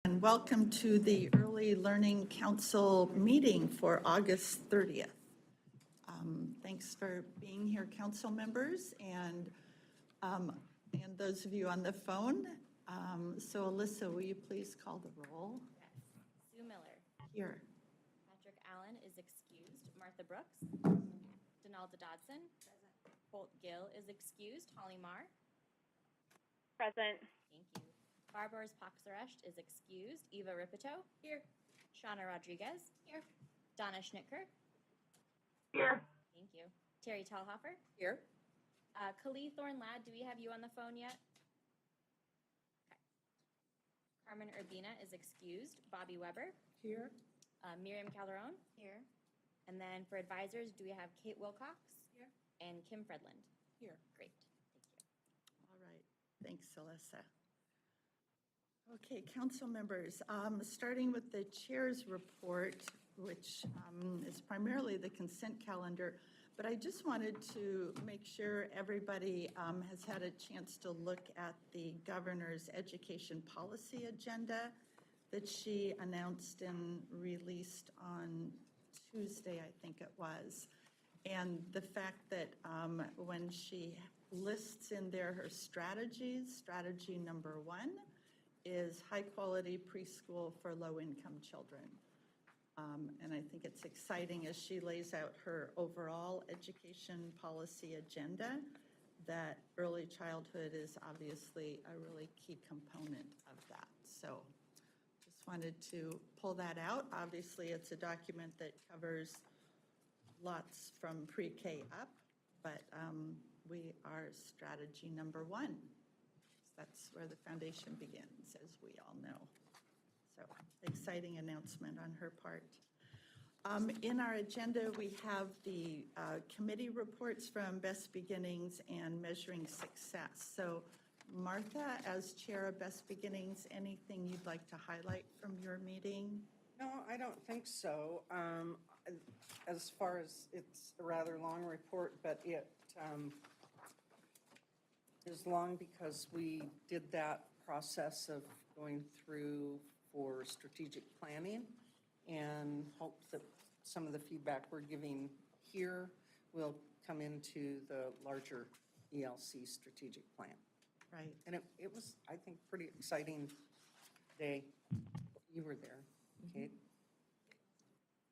And welcome to the Early Learning Council meeting for August 30th. Thanks for being here, council members, and those of you on the phone. So Alyssa, will you please call the roll? Yes. Sue Miller. Here. Patrick Allen is excused. Martha Brooks. Donalda Dodson. Present. Holt Gill is excused. Holly Marr. Present. Thank you. Barbara Poxaresh is excused. Eva Ripito. Here. Shauna Rodriguez. Here. Donna Schnittker. Here. Thank you. Terry Tellhofer. Here. Kali Thorne-Ladd, do we have you on the phone yet? Okay. Carmen Urbina is excused. Bobby Weber. Here. Miriam Calderon. Here. And then for advisors, do we have Kate Wilcox? Here. And Kim Fredland? Here. Great. Thank you. All right. Thanks, Alyssa. Okay, council members, starting with the chair's report, which is primarily the consent calendar, but I just wanted to make sure everybody has had a chance to look at the governor's education policy agenda that she announced and released on Tuesday, I think it was. And the fact that when she lists in there her strategies, strategy number 1 is high-quality preschool for low-income children. And I think it's exciting as she lays out her overall education policy agenda that early childhood is obviously a really key component of that. So just wanted to pull that out. Obviously, it's a document that covers lots from pre-K up, but we are strategy number 1. That's where the foundation begins, as we all know. So, exciting announcement on her part. In our agenda, we have the committee reports from Best Beginnings and Measuring Success. So, Martha, as chair of Best Beginnings, anything you'd like to highlight from your meeting? No, I don't think so. As far as it's a rather long report, but it is long because we did that process of going through for strategic planning and hope that some of the feedback we're giving here will come into the larger ELC strategic plan. Right. And it was, I think, pretty exciting day. You were there, Kate.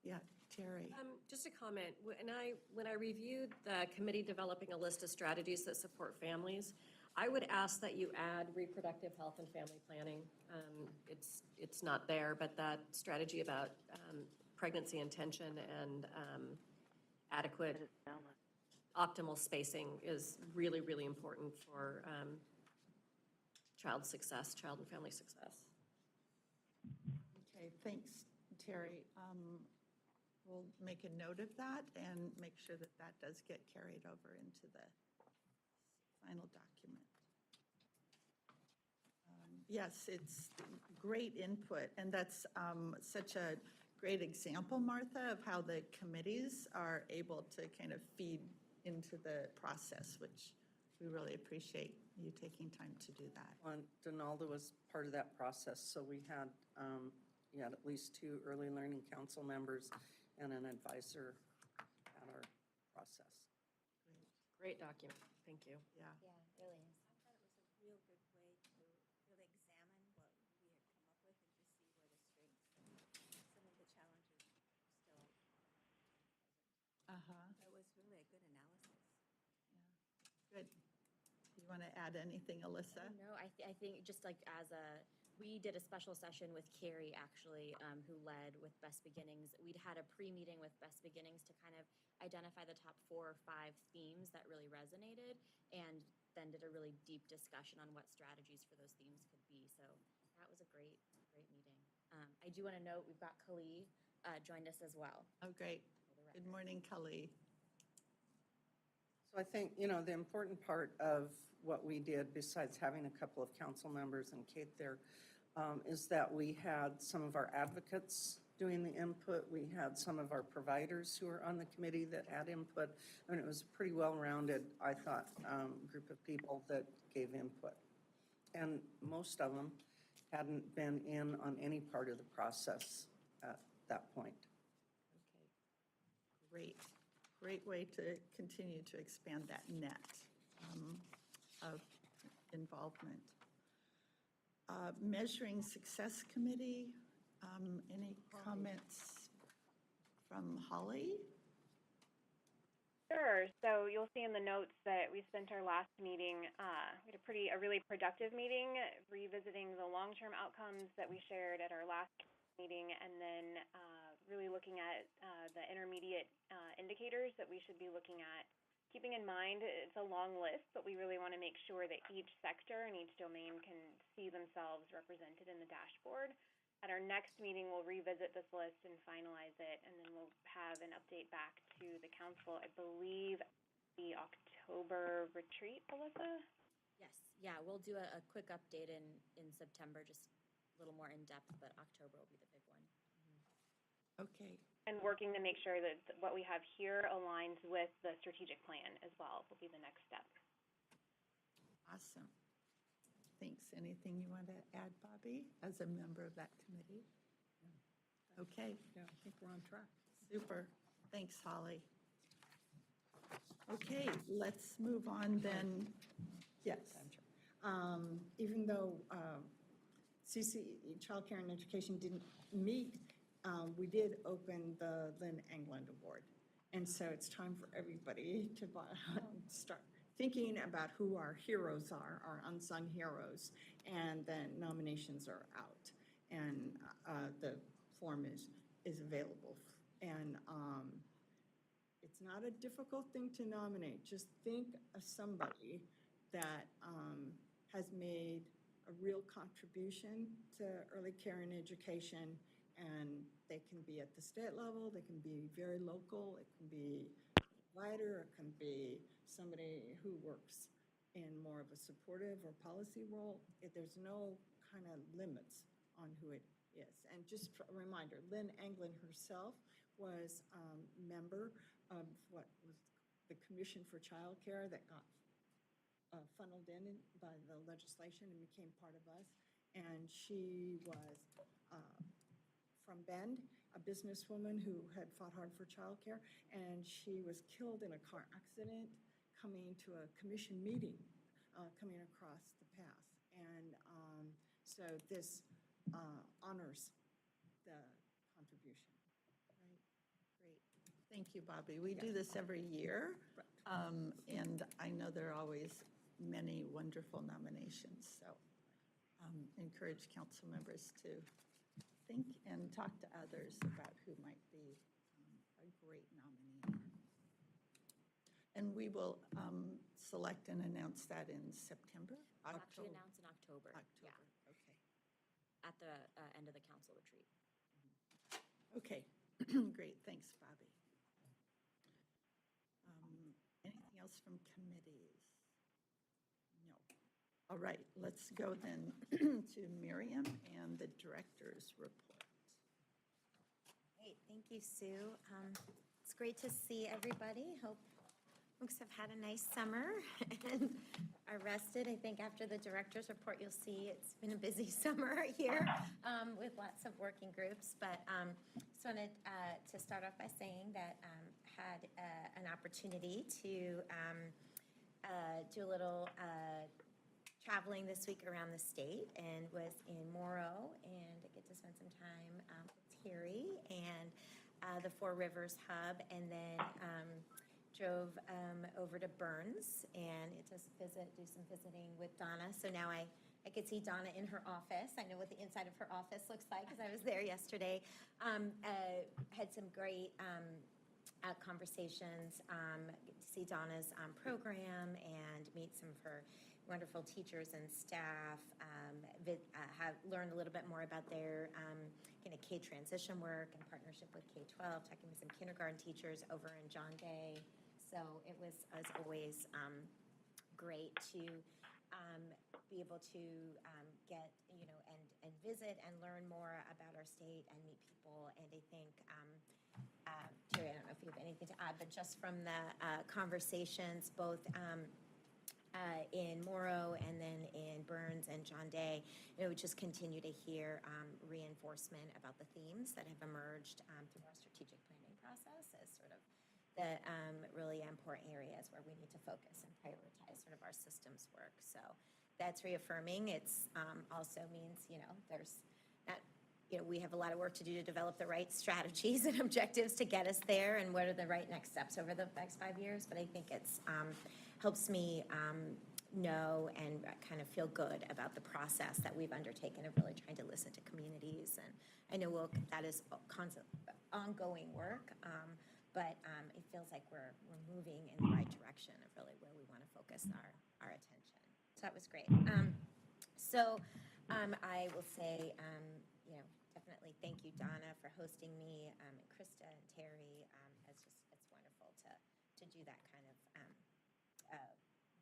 Yeah, Terry. Just a comment. When I reviewed the committee developing a list of strategies that support families, I would ask that you add reproductive health and family planning. It's not there, but that strategy about pregnancy intention and adequate optimal spacing is really, really important for child success, child and family success. Okay, thanks, Terry. We'll make a note of that and make sure that that does get carried over into the final document. Yes, it's great input, and that's such a great example, Martha, of how the committees are able to kind of feed into the process, which we really appreciate you taking time to do that. Well, Donalda was part of that process, so we had at least 2 early learning council members and an advisor at our process. Great document. Thank you. Yeah. Yeah, it really is. I thought it was a real good way to really examine what we had come up with and to see where the strengths and some of the challenges still are present. It was really a good analysis. Good. You want to add anything, Alyssa? No, I think just like we did a special session with Carrie, actually, who led with Best Beginnings. We'd had a pre-meeting with Best Beginnings to kind of identify the top 4 or 5 themes that really resonated, and then did a really deep discussion on what strategies for those themes could be. So that was a great meeting. I do want to note we've got Kali joined us as well. Oh, great. Good morning, Kali. So I think, the important part of what we did, besides having a couple of council members and Kate there, is that we had some of our advocates doing the input. We had some of our providers who are on the committee that had input. I mean, it was a pretty well-rounded, I thought, group of people that gave input. And most of them hadn't been in on any part of the process at that point. Okay, great way to continue to expand that net of involvement. Measuring Success Committee, any comments from Holly? Sure. So you'll see in the notes that we spent our last meeting, we had a really productive meeting, revisiting the long-term outcomes that we shared at our last meeting, and then really looking at the intermediate indicators that we should be looking at. Keeping in mind, it's a long list, but we really want to make sure that each sector and each domain can see themselves represented in the dashboard. At our next meeting, we'll revisit this list and finalize it, and then we'll have an update back to the council, I believe, the October retreat, Alyssa? Yes, yeah, we'll do a quick update in September, just a little more in-depth, but October will be the big one. Okay, And working to make sure that what we have here aligns with the strategic plan as well will be the next step. awesome. Thanks. Anything you want to add, Bobby, as a member of that committee? Okay, Yeah, I think we're on track. super. Thanks, Holly. Okay, let's move on then. Yes. Even though CC, Childcare and Education didn't meet, we did open the Lynn England Award. And so it's time for everybody to start thinking about who our heroes are, our unsung heroes, and then nominations are out. And the form is available. And it's not a difficult thing to nominate. Just think of somebody that has made a real contribution to early care and education, and they can be at the state level, they can be very local, it can be a provider, it can be somebody who works in more of a supportive or policy role. There's no kind of limits on who it is. And just a reminder, Lynn Anglin herself was a member of what was the Commission for Childcare that got funneled in by the legislation and became part of us. And she was from Bend, a businesswoman who had fought hard for childcare, and she was killed in a car accident coming to a commission meeting, coming across the path. And so this honors the contribution. Right, great. Thank you, Bobby. We do this every year, and I know there are always many wonderful nominations, so encourage council members to think and talk to others about who might be a great nominee. And we will select and announce that in September? We'll actually announce in October. October, Yeah, okay. at the end of the council retreat. Okay, great, thanks, Bobby. Anything else from committees? No. All right, let's go then to Miriam and the director's report. Great, thank you, Sue. It's great to see everybody. Hope folks have had a nice summer and are rested. I think after the director's report, you'll see it's been a busy summer here with lots of working groups. But just wanted to start off by saying that had an opportunity to do a little traveling this week around the state and was in Morrow and get to spend some time with Terry and the Four Rivers Hub, and then drove over to Burns and just do some visiting with Donna. So now I could see Donna in her office. I know what the inside of her office looks like because I was there yesterday. Had some great conversations, get to see Donna's program and meet some of her wonderful teachers and staff, have learned a little bit more about their kind of K transition work and partnership with K-12, talking with some kindergarten teachers over in John Day. So it was, as always, great to be able to get, and visit and learn more about our state and meet people. And I think, Terry, I don't know if you have anything to add, but just from the conversations, both in Morrow and then in Burns and John Day, we just continue to hear reinforcement about the themes that have emerged through our strategic planning process as sort of the really important areas where we need to focus and prioritize sort of our systems work. So that's reaffirming. It's also means, there's not, we have a lot of work to do to develop the right strategies and objectives to get us there and what are the right next steps over the next 5 years. But I think it's helps me know and kind of feel good about the process that we've undertaken of really trying to listen to communities. And I know that is constant, ongoing work, but it feels like we're moving in the right direction of really where we want to focus our attention. So that was great. I will say, definitely thank you, Donna, for hosting me, and Krista and Terry. It's wonderful to do that kind of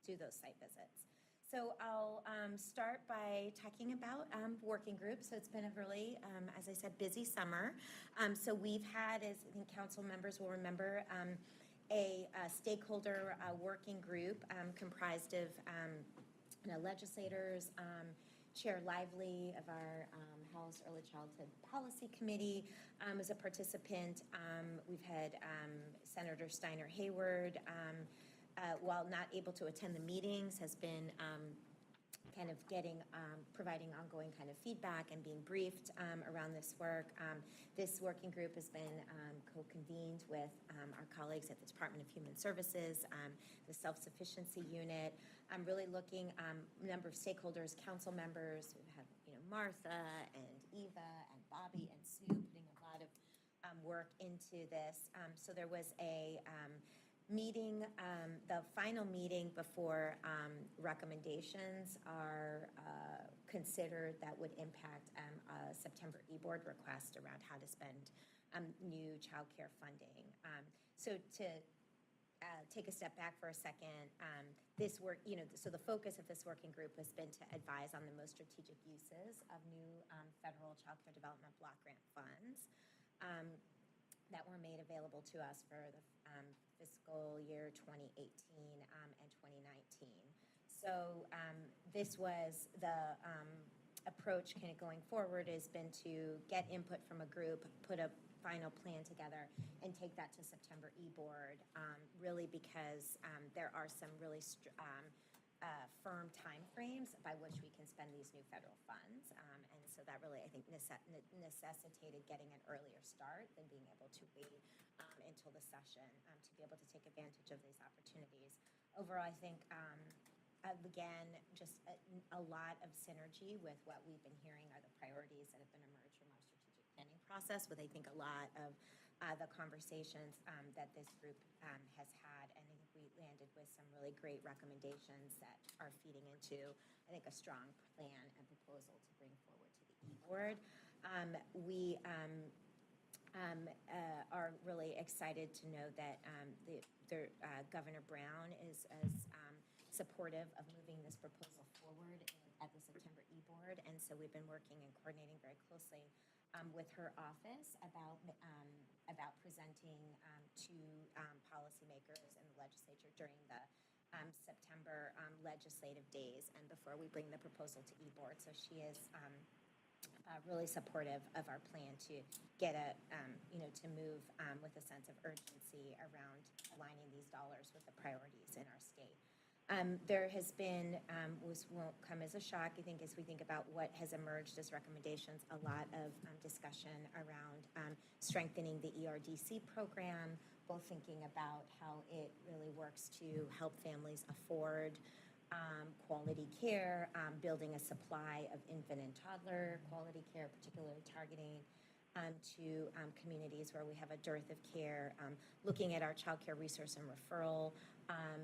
do those site visits. So I'll start by talking about working groups. So it's been a really, as I said, busy summer. So we've had, as I think council members will remember, a stakeholder working group comprised of legislators, Chair Lively of our House Early Childhood Policy Committee as a participant. We've had Senator Steiner Hayward, while not able to attend the meetings, has been kind of providing ongoing kind of feedback and being briefed around this work. This working group has been co-convened with our colleagues at the Department of Human Services, the Self-Sufficiency Unit. I'm really looking, a number of stakeholders, council members. We've had, Martha and Eva and Bobby and Sue putting a lot of work into this. So there was a meeting, the final meeting before recommendations are considered that would impact a September e-board request around how to spend new childcare funding. So to take a step back for a second, this work, so the focus of this working group has been to advise on the most strategic uses of new federal childcare development block grant funds that were made available to us for the fiscal year 2018 and 2019. So this was the approach kind of going forward has been to get input from a group, put a final plan together, and take that to September e-board, really because there are some really firm timeframes by which we can spend these new federal funds. And so that really, I think, necessitated getting an earlier start than being able to wait until the session to be able to take advantage of these opportunities. Overall, I think, again, just a lot of synergy with what we've been hearing are the priorities that have been emerged from our strategic planning process, with I think a lot of the conversations that this group has had. And I think we landed with some really great recommendations that are feeding into, I think, a strong plan and proposal to bring forward to the e-board. We are really excited to know that Governor Brown is supportive of moving this proposal forward at the September e-board. And so we've been working and coordinating very closely with her office about presenting to policymakers in the legislature during the September legislative days and before we bring the proposal to e-board. So she is really supportive of our plan to get to move with a sense of urgency around aligning these dollars with the priorities in our state. There has been, won't come as a shock, I think, as we think about what has emerged as recommendations, a lot of discussion around strengthening the ERDC program, both thinking about how it really works to help families afford quality care, building a supply of infant and toddler quality care, particularly targeting to communities where we have a dearth of care, looking at our child care resource and referral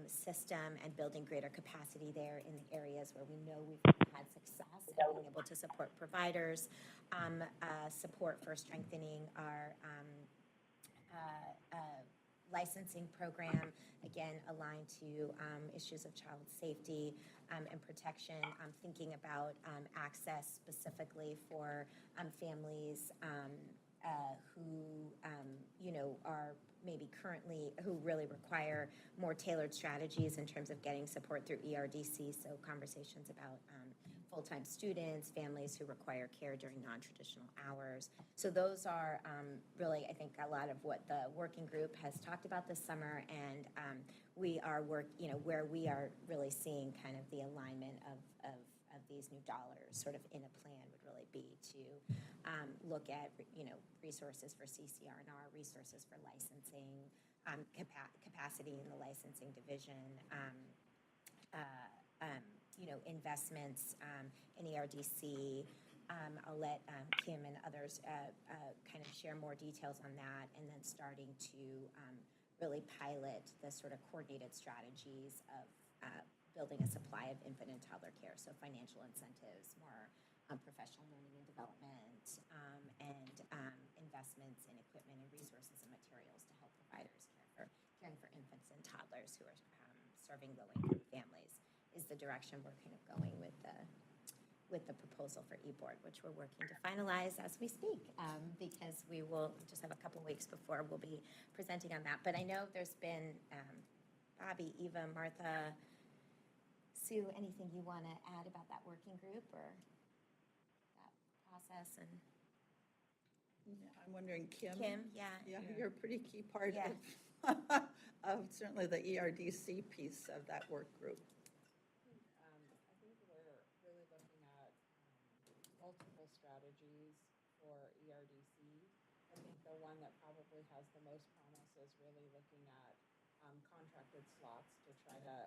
system and building greater capacity there in the areas where we know we've had success in being able to support providers, support for strengthening our licensing program, again, aligned to issues of child safety and protection, thinking about access specifically for families who, are maybe currently, who really require more tailored strategies in terms of getting support through ERDC. So conversations about full-time students, families who require care during non-traditional hours. So those are really, I think, a lot of what the working group has talked about this summer, and we are where we are really seeing kind of the alignment of these new dollars sort of in a plan would really be to look at, resources for CCR&R, resources for licensing, capacity in the licensing division, investments in ERDC. I'll let Kim and others kind of share more details on that, and then starting to really pilot the sort of coordinated strategies of building a supply of infant and toddler care, so financial incentives, more professional learning and development, and investments in equipment and resources and materials to help providers caring for infants and toddlers who are serving low-income families is the direction we're kind of going with the proposal for eBoard, which we're working to finalize as we speak, because we will just have a couple weeks before we'll be presenting on that. But I know there's been Bobby, Eva, Martha, Sue, anything you want to add about that working group or that process? And Yeah, I'm wondering, Kim? Kim, yeah. Yeah, you're a pretty key part Yeah. of certainly the ERDC piece of that work group. I think we're really looking at multiple strategies for ERDC. I think the one that probably has the most promise is really looking at contracted slots to try to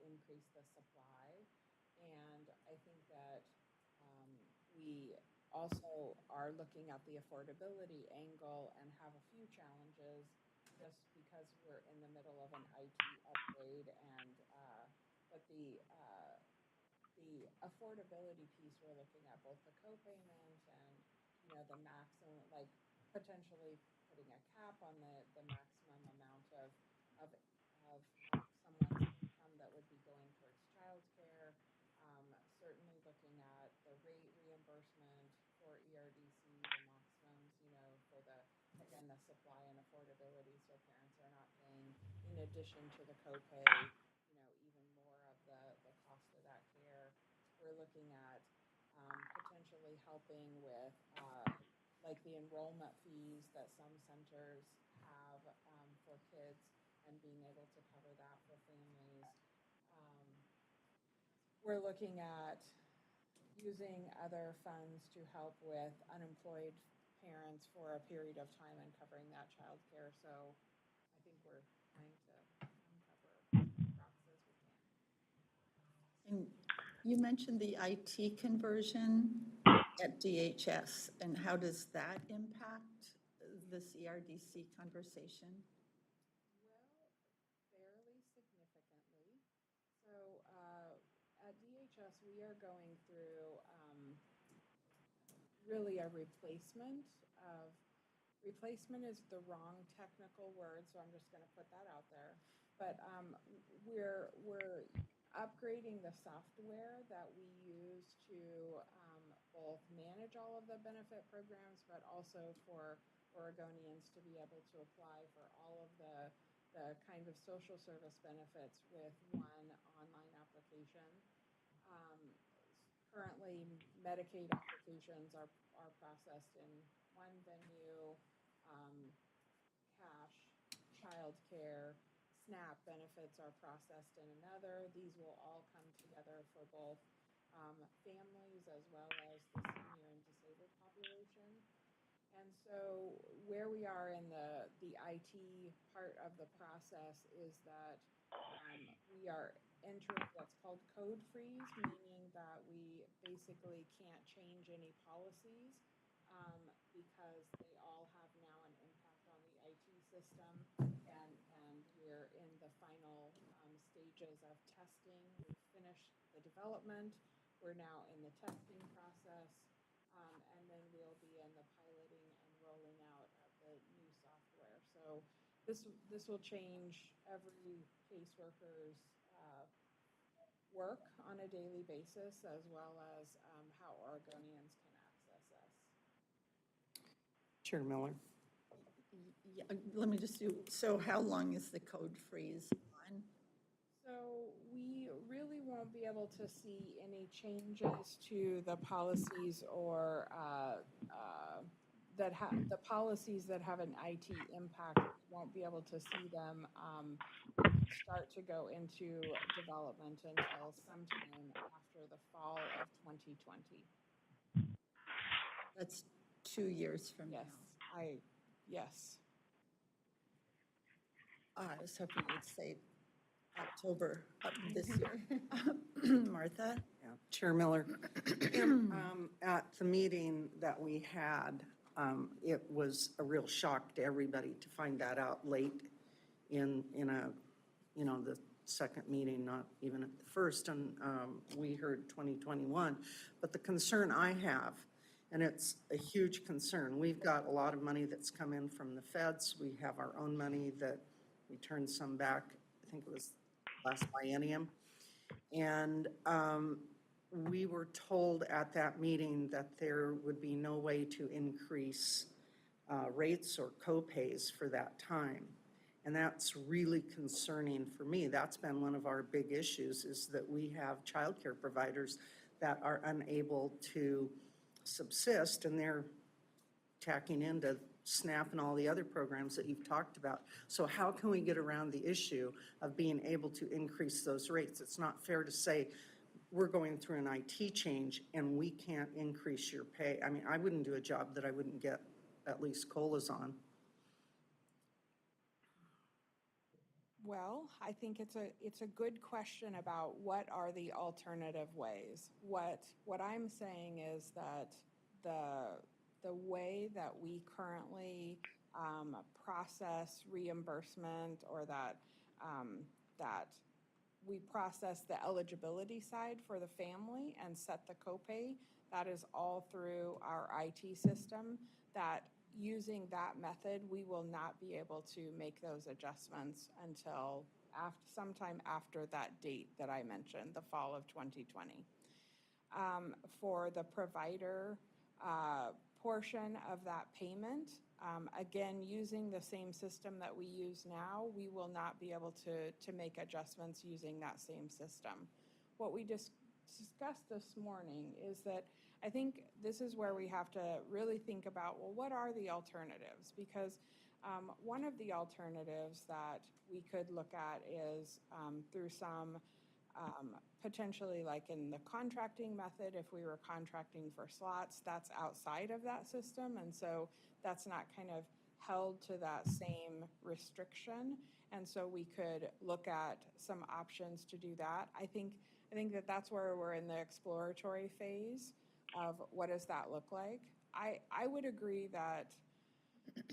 increase the supply. And I think that we also are looking at the affordability angle and have a few challenges just because we're in the middle of an IT upgrade, and but the affordability piece, we're looking at both the copayment and the maximum, like potentially putting a cap on the maximum amount of someone's income that would be going towards childcare. Certainly looking at the rate reimbursement for ERDC, the maximums, for again, the supply and affordability, so parents are not paying in addition to the copay, even more of the cost of that care. We're looking at potentially helping with like the enrollment fees that some centers have for kids, and being able to cover that for families. We're looking at using other funds to help with unemployed parents for a period of time and covering that child care. So I think we're trying to uncover as we can. And you mentioned the IT conversion at DHS, and how does that impact this ERDC conversation? Well, fairly significantly. So at DHS, we are going through really a replacement is the wrong technical word, so I'm just going to put that out there. But we're upgrading the software that we use to both manage all of the benefit programs, but also for Oregonians to be able to apply for all of the kind of social service benefits with one online application. Currently, Medicaid applications are processed in one venue, cash, child care, SNAP benefits are processed in another. These will all come together for both families as well as the senior and disabled population. And so where we are in the IT part of the process is that we are entering what's called code freeze, meaning that we basically can't change any policies because they all have now an impact on the IT system, and we're in the final stages of testing. We've finished the development. We're now in the testing process, and then we'll be in the piloting and rolling out of the new software. So this will change every caseworker's work on a daily basis, as well as how Oregonians can access us. Chair Miller. Yeah, let me just do, so how long is the code freeze on? So we really won't be able to see any changes to the policies or the policies that have an IT impact. We won't be able to see them start to go into development until sometime after the fall of 2020. That's 2 years from now. Yes, yes. I was hoping you'd say October of this year. Martha? Yeah. Chair Miller, at the meeting that we had, it was a real shock to everybody to find that out late in the second meeting, not even at the first, and we heard 2021. But the concern I have, and it's a huge concern, we've got a lot of money that's come in from the feds. We have our own money that we turned some back, I think it was last biennium. And we were told at that meeting that there would be no way to increase rates or co-pays for that time. And that's really concerning for me. That's been one of our big issues, is that we have childcare providers that are unable to subsist, and they're tacking into SNAP and all the other programs that you've talked about. So how can we get around the issue of being able to increase those rates? It's not fair to say we're going through an IT change and we can't increase your pay. I mean, I wouldn't do a job that I wouldn't get at least COLAs on. Well, I think it's a good question about what are the alternative ways. What I'm saying is that the way that we currently process reimbursement, or that we process the eligibility side for the family and set the copay, that is all through our IT system. That using that method, we will not be able to make those adjustments until sometime after that date that I mentioned, the fall of 2020. For the provider portion of that payment, again, using the same system that we use now, we will not be able to make adjustments using that same system. What we discussed this morning is that I think this is where we have to really think about, well, what are the alternatives? Because one of the alternatives that we could look at is through some potentially, like in the contracting method, if we were contracting for slots, that's outside of that system. And so that's not kind of held to that same restriction. And so we could look at some options to do that. I think that that's where we're in the exploratory phase of what does that look like. I would agree that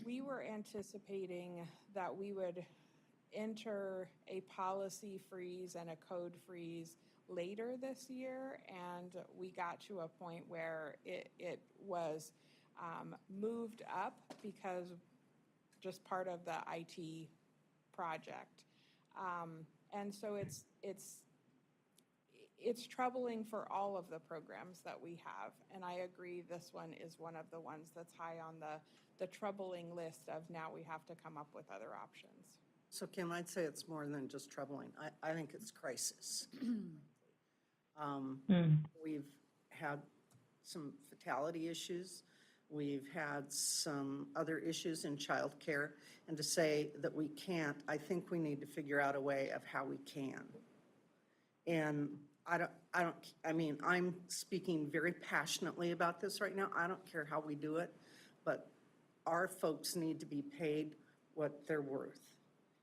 we were anticipating that we would enter a policy freeze and a code freeze later this year, and we got to a point where it was moved up because just part of the IT project. And so it's troubling for all of the programs that we have. And I agree this one is one of the ones that's high on the troubling list of now we have to come up with other options. So Kim, I'd say it's more than just troubling. I think it's crisis. We've had some fatality issues. We've had some other issues in childcare. And to say that we can't, I think we need to figure out a way of how we can. And I mean, I'm speaking very passionately about this right now. I don't care how we do it, but our folks need to be paid what they're worth.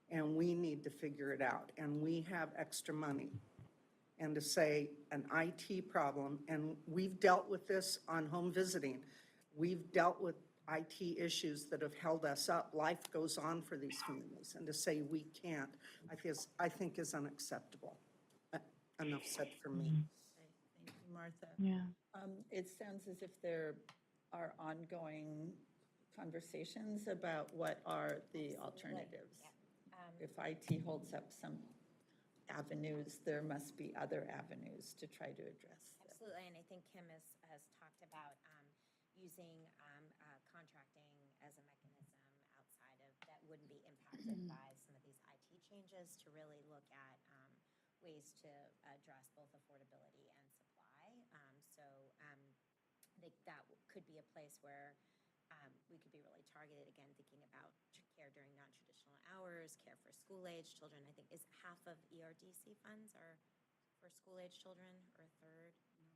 And we need to figure it out. And we have extra money. And to say an IT problem, and we've dealt with this on home visiting. We've dealt with IT issues that have held us up. Life goes on for these families. And to say we can't, I think is unacceptable. Enough said for me. Thank you, Martha. Yeah. It sounds as if there are ongoing conversations about what are the alternatives. If IT holds up some avenues, there must be other avenues to try to address this. Absolutely, and I think Kim has talked about using contracting as wouldn't be impacted by some of these IT changes, to really look at ways to address both affordability and supply. I think that could be a place where we could be really targeted, again, thinking about care during non-traditional hours, care for school-age children. I think is half of ERDC funds are for school-age children, or a third of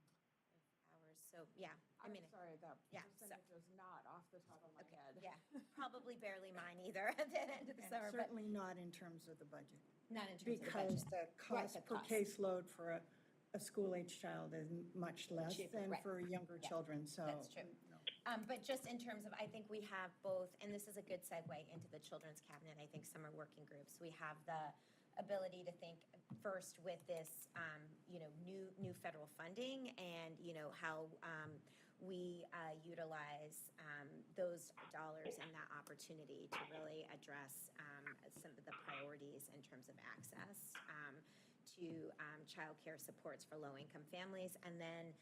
hours. So, yeah, I I'm mean, sorry, that yeah, so- percentage was not off the top of my okay, head. yeah, probably barely mine either at the end of the And summer, but certainly not in terms of the budget. not in terms of the Because budget. the cost the per cost. caseload for a school-age child is much less Cheaper, than right. for younger Yeah, children, so. that's true. no. But just in terms of, I think we have both, and this is a good segue into the Children's Cabinet, I think summer working groups. We have the ability to think first with this, new federal funding, and, how we utilize those dollars and that opportunity to really address some of the priorities in terms of access to childcare supports for low-income families. And then,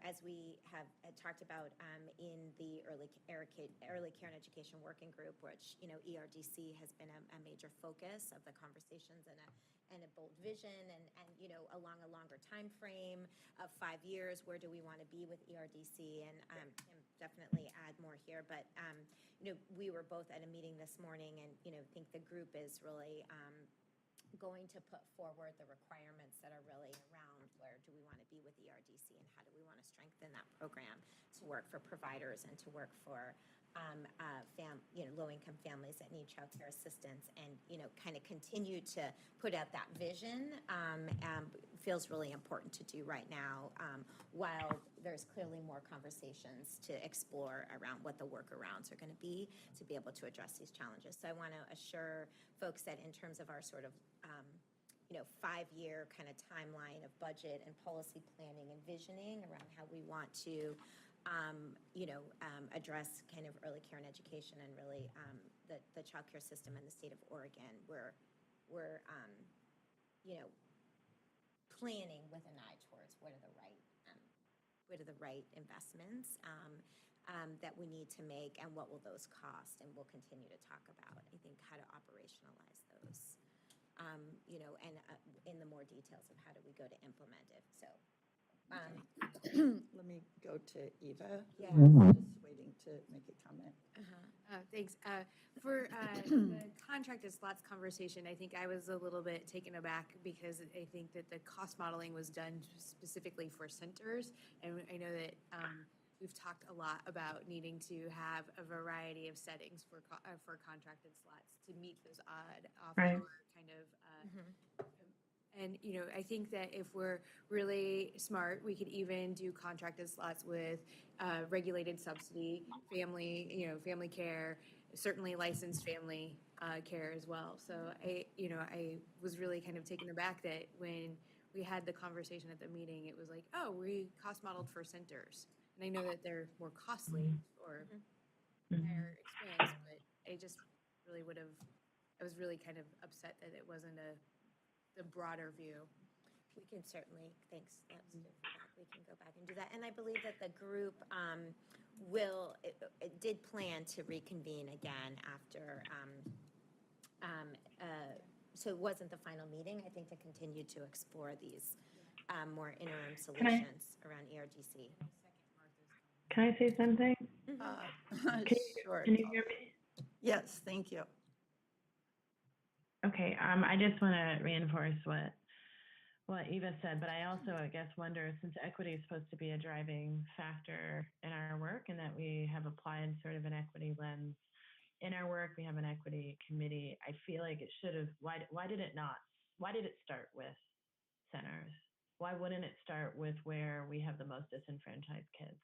as we have talked about in the early care and education working group, which, ERDC has been a major focus of the conversations, and a bold vision, and along a longer time frame of 5 years, where do we want to be with ERDC? And Kim definitely add more here, but we were both at a meeting this morning, and think the group is really going to put forward the requirements that are really around where do we want to be with ERDC, and how do we want to strengthen that program to work for providers and to work for low-income families that need childcare assistance, and kind of continue to put out that vision. Feels really important to do right now, while there's clearly more conversations to explore around what the workarounds are going to be able to address these challenges. So I want to assure folks that in terms of our sort of 5-year kind of timeline of budget and policy planning and visioning around how we want to address kind of early care and education, and really the childcare system in the state of Oregon, we're planning with an eye towards what are the right investments that we need to make, and what will those cost, and we'll continue to talk about, I think, how to operationalize those, and in the more details of how do we go to implement it. So Let me go to Eva. Yeah. Just waiting to make a comment. Thanks. For the contracted slots conversation, I think I was a little bit taken aback, because I think that the cost modeling was done specifically for centers. And I know that we've talked a lot about needing to have a variety of settings for contracted slots to meet those off-hour kind of. And, I think that if we're really smart, we could even do contracted slots with regulated subsidy, family care, certainly licensed family care as well. So I was really kind of taken aback that when we had the conversation at the meeting, it was like, oh, we cost modeled for centers. And I know that they're more costly or higher expense, but I just really I was really kind of upset that it wasn't the broader view. We can certainly, thanks, that was good feedback. We can go back and do that. And I believe that the group it did plan to reconvene again after, so it wasn't the final meeting, I think, to continue to explore these more interim solutions around ERDC. Can I say something? Sure. Can you hear me? Yes, thank you. Okay, I just want to reinforce what Eva said, but I also, I guess, wonder, since equity is supposed to be a driving factor in our work, and that we have applied sort of an equity lens in our work, we have an equity committee, I feel like it should have, why did it start with centers? Why wouldn't it start with where we have the most disenfranchised kids?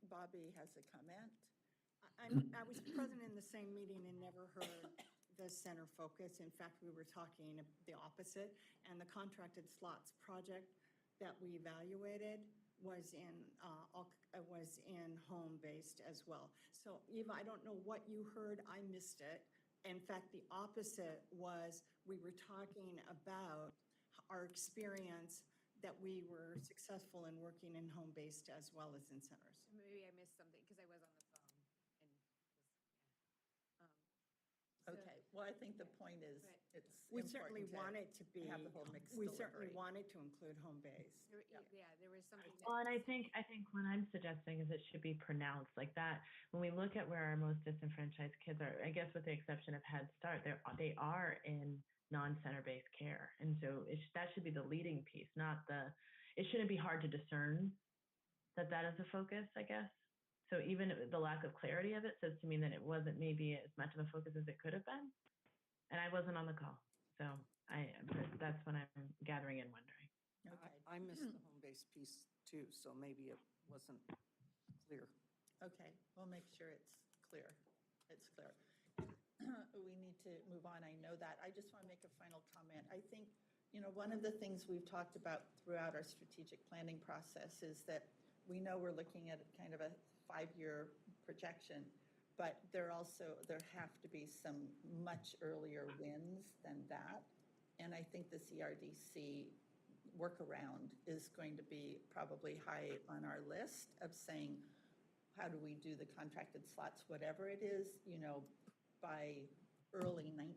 Bobby has a comment. I was present in the same meeting and never heard the center focus. In fact, we were talking the opposite, and the contracted slots project that we evaluated was in home-based as well. So Eva, I don't know what you heard, I missed it. In fact, the opposite was, we were talking about our experience that we were successful in working in home-based as well as in centers. Maybe I missed something because I was on the phone. Well, I think the point is, Right. it's We certainly important want it to be, have the whole mixed we certainly delivery. want it to include home base. Yeah, there was something that. Well, and I think what I'm suggesting is it should be pronounced like that. When we look at where our most disenfranchised kids are, I guess with the exception of Head Start, they are in non-center based care, and so that should be the leading piece, not the. It shouldn't be hard to discern that is a focus, I guess. So even the lack of clarity of it says to me that it wasn't maybe as much of a focus as it could have been, and I wasn't on the call, so that's what I'm gathering and wondering. Okay. I missed the home-based piece too, so maybe it wasn't clear. Okay, we'll make sure it's clear. It's clear. We need to move on, I know that. I just want to make a final comment. I think, one of the things we've talked about throughout our strategic planning process is that we know we're looking at kind of a 5-year projection, but there have to be some much earlier wins than that. And I think the CRDC workaround is going to be probably high on our list of saying, how do we do the contracted slots, whatever it is, by early 19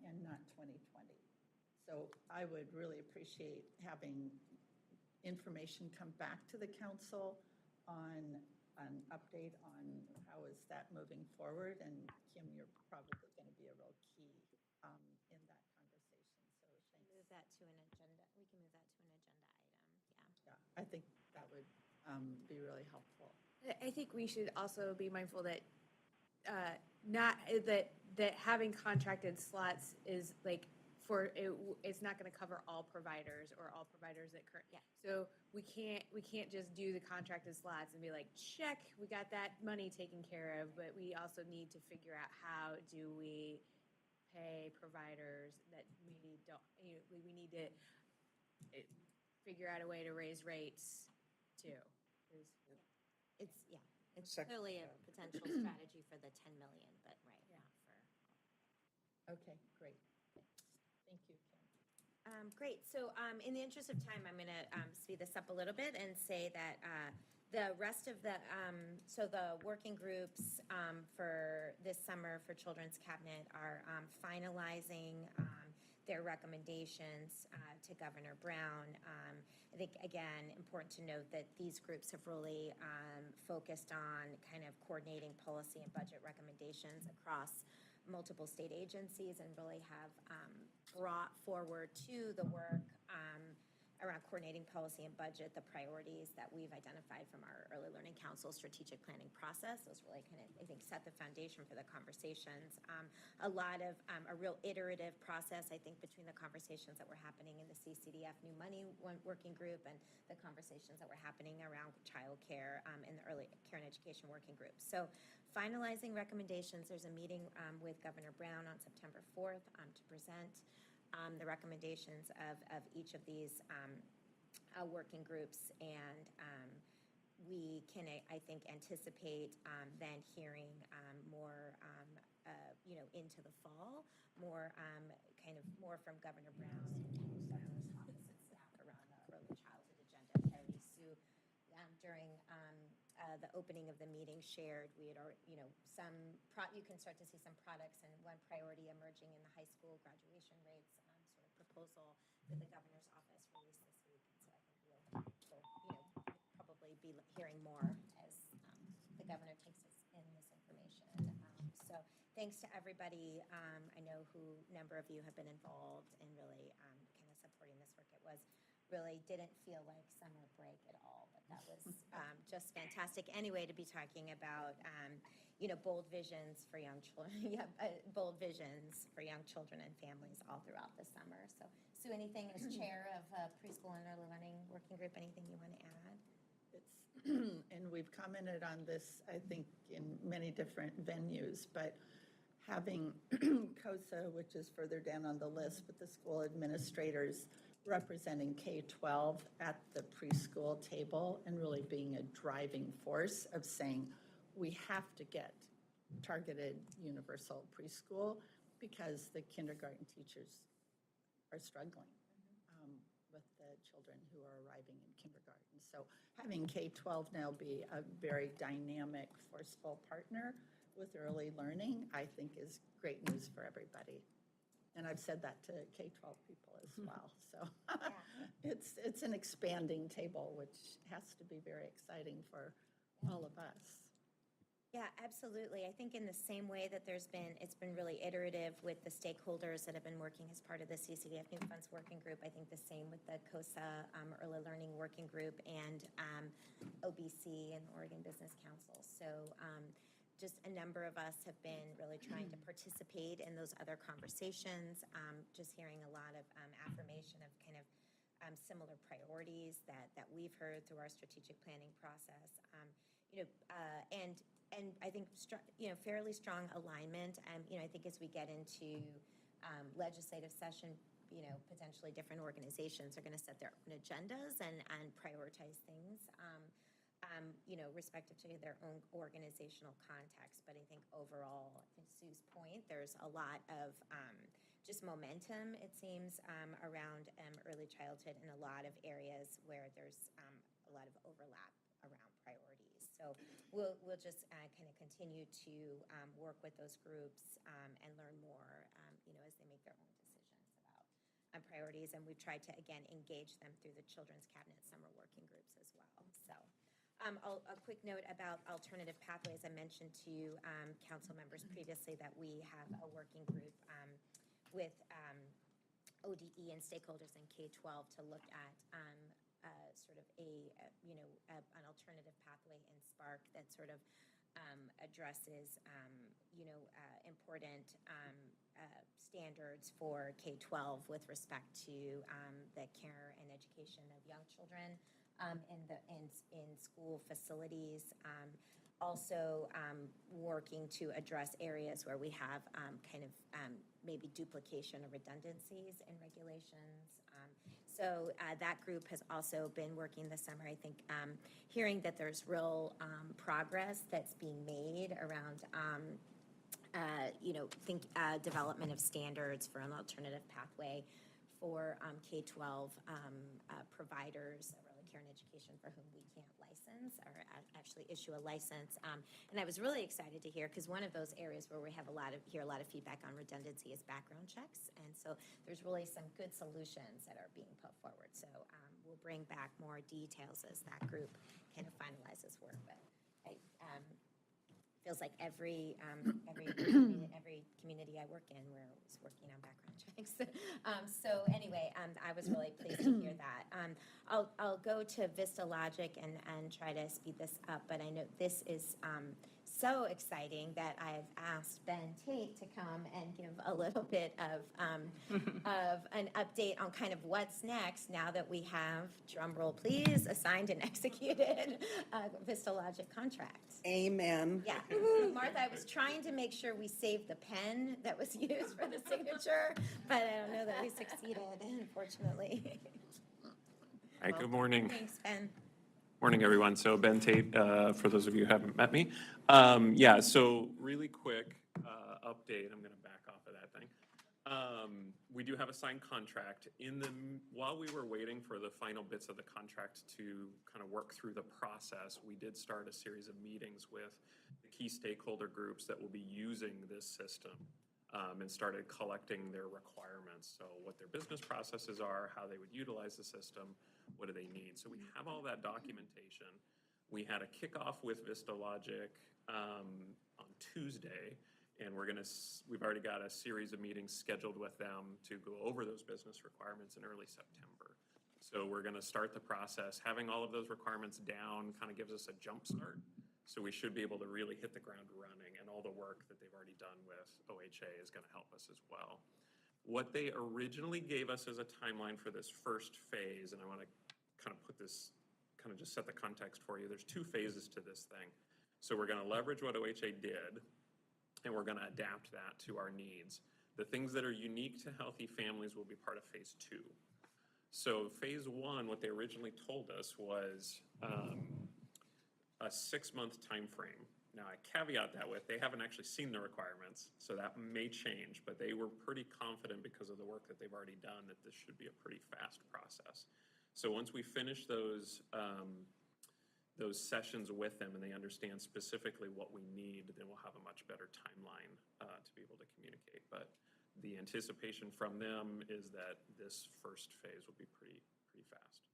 and not 2020. So I would really appreciate having information come back to the council on an update on how is that moving forward. And Kim, you're probably going to be a real key in that conversation. So thanks. Move that to an agenda. We can move that to an agenda item, yeah. Yeah, I think that would be really helpful. I think we should also be mindful that that having contracted slots is like it's not going to cover all providers or all providers that current. Yeah. So we can't just do the contracted slots and be like, check, we got that money taken care of. But we also need to figure out how do we pay providers that maybe don't. We need to figure out a way to raise rates too. It's Second. clearly a potential strategy for the 10 million, but right, Yeah. not for. Okay, great. Thank you, Kim. Great. So in the interest of time, I'm going to speed this up a little bit and say that the rest of the working groups for this summer for Children's Cabinet are finalizing their recommendations to Governor Brown. I think, again, important to note that these groups have really focused on kind of coordinating policy and budget recommendations across multiple state agencies and really have brought forward to the work around coordinating policy and budget, the priorities that we've identified from our Early Learning Council strategic planning process. Those really kind of, I think, set the foundation for the conversations. A lot of a real iterative process, I think, between the conversations that were happening in the CCDF New Money Working Group and the conversations that were happening around childcare in the Early Care and Education Working Group. So finalizing recommendations, there's a meeting with Governor Brown on September 4th to present the recommendations of each of these working groups, and we can, I think, anticipate then hearing more, into the fall, more from Governor Brown's Governor's office and staff around the early childhood agenda. Parity Sue, during the opening of the meeting, shared we had already, you can start to see some products, and one priority emerging in the high school graduation rates proposal that the governor's office released this week. And so I think we'll probably be hearing more as the governor takes us in this information. So thanks to everybody. I know who number of you have been involved in really kind of supporting this work. It really didn't feel like summer break at all, but that was just fantastic. Anyway, to be talking about bold visions for young children, bold visions for young children and families all throughout the summer. So, Sue, anything as chair of preschool and early learning working group, anything you want to add? And we've commented on this, I think, in many different venues, but having COSA, which is further down on the list, with the school administrators representing K-12 at the preschool table and really being a driving force of saying, we have to get targeted universal preschool because the kindergarten teachers are struggling with the children who are arriving in kindergarten. So having K-12 now be a very dynamic, forceful partner with early learning, I think is great news for everybody. And I've said that to K-12 people as well. So it's an expanding table, which has to be very exciting for all of us. Yeah, absolutely. I think in the same way that it's been really iterative with the stakeholders that have been working as part of the CCDF New Funds Working Group. I think the same with the COSA Early Learning Working Group and OBC and Oregon Business Council. So just a number of us have been really trying to participate in those other conversations, just hearing a lot of affirmation of kind of similar priorities that we've heard through our strategic planning process. And I think, fairly strong alignment. I think as we get into legislative session, potentially different organizations are going to set their own agendas and prioritize things, respective to their own organizational context. But I think overall, to Sue's point, there's a lot of just momentum, it seems, around early childhood in a lot of areas where there's a lot of overlap around priorities. So we'll just kind of continue to work with those groups and learn more, as they make their own decisions about priorities. And we've tried to, again, engage them through the Children's Cabinet Summer Working Groups as well. So a quick note about alternative pathways. I mentioned to council members previously that we have a working group with ODE and stakeholders in K-12 to look at sort of an alternative pathway in Spark that sort of addresses, important standards for K-12 with respect to the care and education of young children in school facilities. Also working to address areas where we have maybe duplication or redundancies in regulations. So that group has also been working this summer, I think, hearing that there's real progress that's being made around, development of standards for an alternative pathway for K-12 providers of early care and education for whom we can't license or actually issue a license. And I was really excited to hear, because one of those areas where we have hear a lot of feedback on redundancy is background checks. And so there's really some good solutions that are being put forward. So we'll bring back more details as that group kind of finalizes work. But feels like every community I work in, we're always working on background checks. So anyway, I was really pleased to hear that. I'll go to Vista Logic and try to speed this up, but I know this is so exciting that I've asked Ben Tate to come and give a little bit of an update on kind of what's next now that we have, drum roll please, assigned and executed Vista Logic contracts. Amen. Yeah. Martha, I was trying to make sure we saved the pen that was used for the signature, but I don't know that we succeeded, unfortunately. Hi, good morning. Thanks, Ben. Morning, everyone. So Ben Tate, for those of you who haven't met me. So really quick update. I'm going to back off of that thing. We do have a signed contract. While we were waiting for the final bits of the contract to kind of work through the process, we did start a series of meetings with the key stakeholder groups that will be using this system, and started collecting their requirements. So what their business processes are, how they would utilize the system, what do they need. So we have all that documentation. We had a kickoff with Vista Logic on Tuesday, and we've already got a series of meetings scheduled with them to go over those business requirements in early September. So we're going to start the process. Having all of those requirements down kind of gives us a jump start. So we should be able to really hit the ground running, and all the work that they've already done with OHA is going to help us as well. What they originally gave us as a timeline for this first phase, and I want to kind of just set the context for you. There's two phases to this thing. So we're going to leverage what OHA did, and we're going to adapt that to our needs. The things that are unique to healthy families will be part of phase 2. So phase 1, what they originally told us was a 6-month time frame. Now, I caveat that with they haven't actually seen the requirements, so that may change, but they were pretty confident because of the work that they've already done that this should be a pretty fast process. So once we finish those those sessions with them and they understand specifically what we need, then we'll have a much better timeline to be able to communicate. But the anticipation from them is that this first phase will be pretty fast.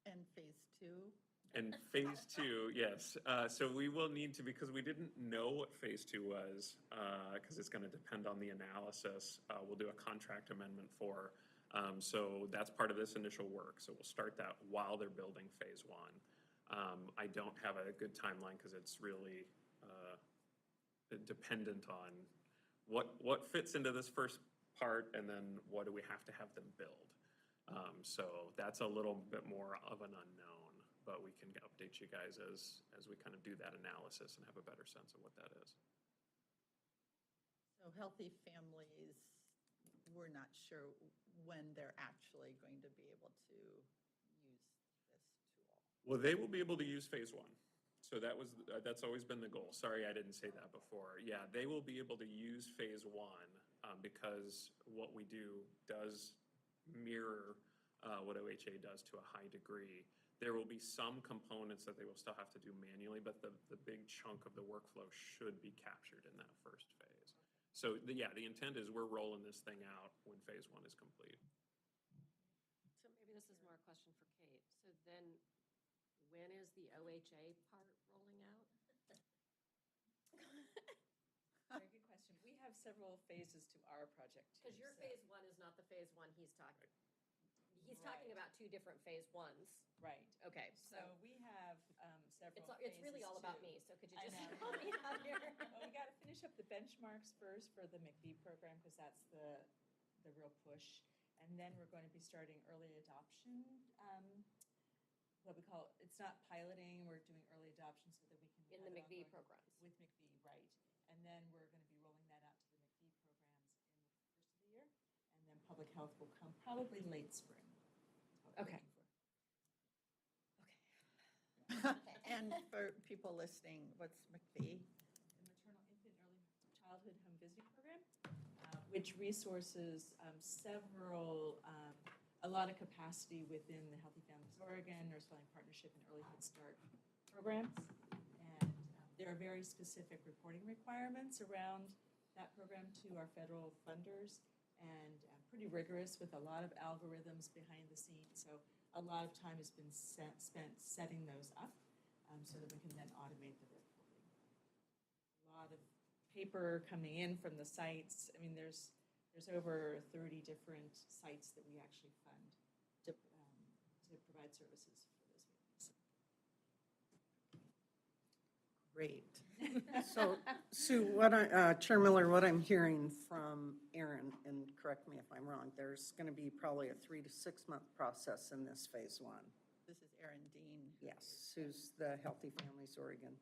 And phase two? And phase two, yes. So we will need to, because we didn't know what phase two was, because it's going to depend on the analysis, we'll do a contract amendment for. So that's part of this initial work. So we'll start that while they're building phase one. I don't have a good timeline because it's really dependent on what fits into this first part and then what do we have to have them build. So that's a little bit more of an unknown, but we can update you guys as we kind of do that analysis and have a better sense of what that is. So Healthy Families, we're not sure when they're actually going to be able to use this tool. Well, they will be able to use phase one. So that's always been the goal. Sorry, I didn't say that before. Yeah, they will be able to use phase one because what we do does mirror what OHA does to a high degree. There will be some components that they will still have to do manually, but the big chunk of the workflow should be captured in that first phase. So the intent is we're rolling this thing out when phase one is complete. So maybe this is more a question for Kate. So then, when is the OHA part rolling out? Very good question. We have several phases to our project too. Because your phase one is not the phase one he's talking. He's talking Right. about two different phase ones. Right. Okay, So we have several it's really phases all about too. me, so could you I just know. help me out here? Well, we got to finish up the benchmarks first for the McBee program because that's the real push. And then we're going to be starting early adoption, what we call, it's not piloting, we're doing early adoption so that we can. In have the it McBee ongoing programs. With McBee, right. And then we're going to be rolling that out to the McBee programs in the first of the year. And then public health will come probably late spring. is what we're Okay. looking for. And for people listening, what's McBee? The Maternal Infant Early Childhood Home Visiting Program, which resources a lot of capacity within the Healthy Families Oregon, Nurse Family Partnership, and Early Head Start programs. And there are very specific reporting requirements around that program to our federal funders, and pretty rigorous with a lot of algorithms behind the scenes. So a lot of time has been spent setting those up so that we can then automate the reporting. A lot of paper coming in from the sites. I mean, there's over 30 different sites that we actually fund to provide services for those families. Great. So, Sue, Chair Miller, what I'm hearing from Aaron, and correct me if I'm wrong, there's going to be probably a 3 to 6 month process in this phase one. This is Erin Dean. Yes, Sue's the Healthy Families Oregon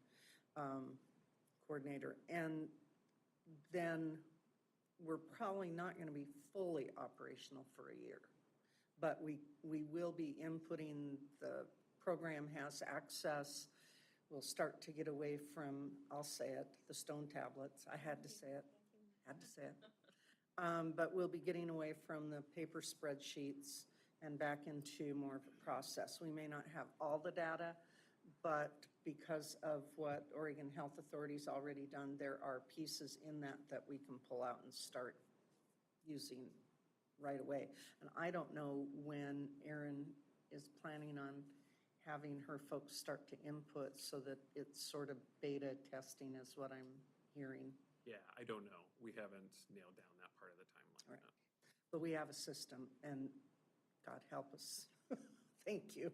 coordinator. And then we're probably not going to be fully operational for a year. But we will be inputting, the program has access. We'll start to get away from, I'll say it, the stone tablets. I had to say it. But we'll be getting away from the paper spreadsheets and back into more of a process. We may not have all the data, but because of what Oregon Health Authority's already done, there are pieces in that we can pull out and start using right away. And I don't know when Erin is planning on having her folks start to input so that it's sort of beta testing is what I'm hearing. Yeah, I don't know. We haven't nailed down that part of the timeline yet. But we have a system, and God help us. Thank you.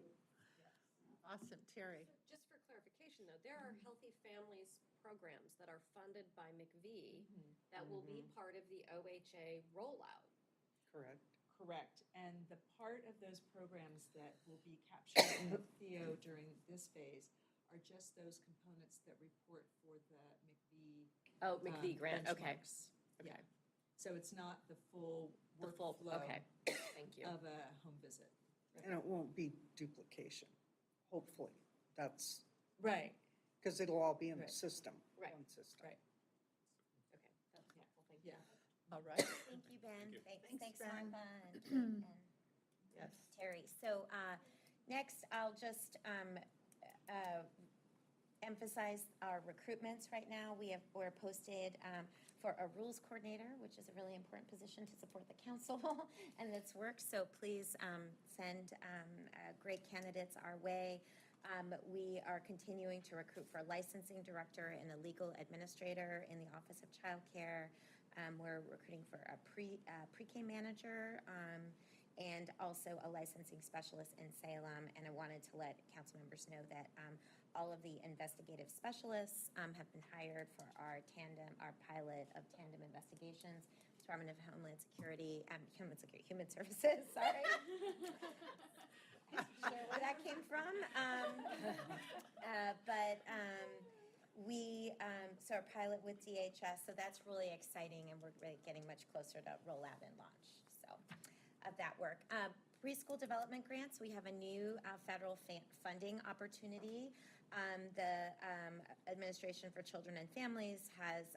Awesome, Terry. Just for clarification, though, there are Healthy Families programs that are funded by McVie that will be part of the OHA rollout. Correct. And the part of those programs that will be captured in the Theo during this phase are just those components that report for the McBee. Oh, McVie grant, okay. benchmarks. Okay. Yeah. So it's not the full The full, workflow okay, thank you. of a home visit. And it won't be duplication, hopefully. That's, Right. because it'll all be in the Right. system, Right. one system. Right. Okay, that's helpful, thank you. Yeah. All right. Thank you, Ben. Thank you. Thanks, Ben. Martha and Yes. Terry. So Next, I'll just emphasize our recruitments right now. We're posted for a rules coordinator, which is a really important position to support the council and its work. So please send great candidates our way. We are continuing to recruit for a licensing director and a legal administrator in the Office of Child Care. We're recruiting for a pre-K manager and also a licensing specialist in Salem. And I wanted to let council members know that all of the investigative specialists have been hired for our pilot of tandem investigations. Department of Homeland Security, Human Services, sorry. I'm not sure where that came from. So our pilot with DHS, so that's really exciting, and we're really getting much closer to rollout and launch, so, of that work. Preschool development grants, we have a new federal funding opportunity. The Administration for Children and Families has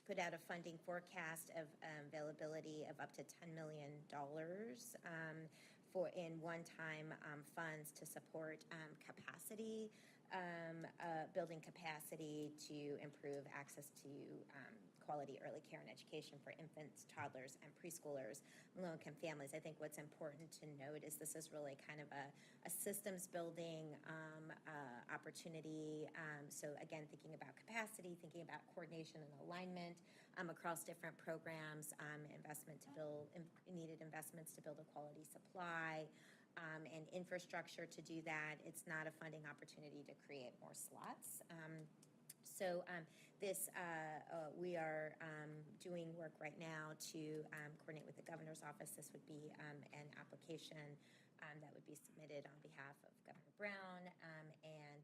put out a funding forecast of availability of up to $10 million in one-time funds to support capacity, building capacity to improve access to quality early care and education for infants, toddlers, and preschoolers, low-income families. I think what's important to note is this is really kind of a systems building opportunity. So again, thinking about capacity, thinking about coordination and alignment across different programs, needed investments to build a quality supply, and infrastructure to do that. It's not a funding opportunity to create more slots. We are doing work right now to coordinate with the governor's office. This would be an application that would be submitted on behalf of Governor Brown, and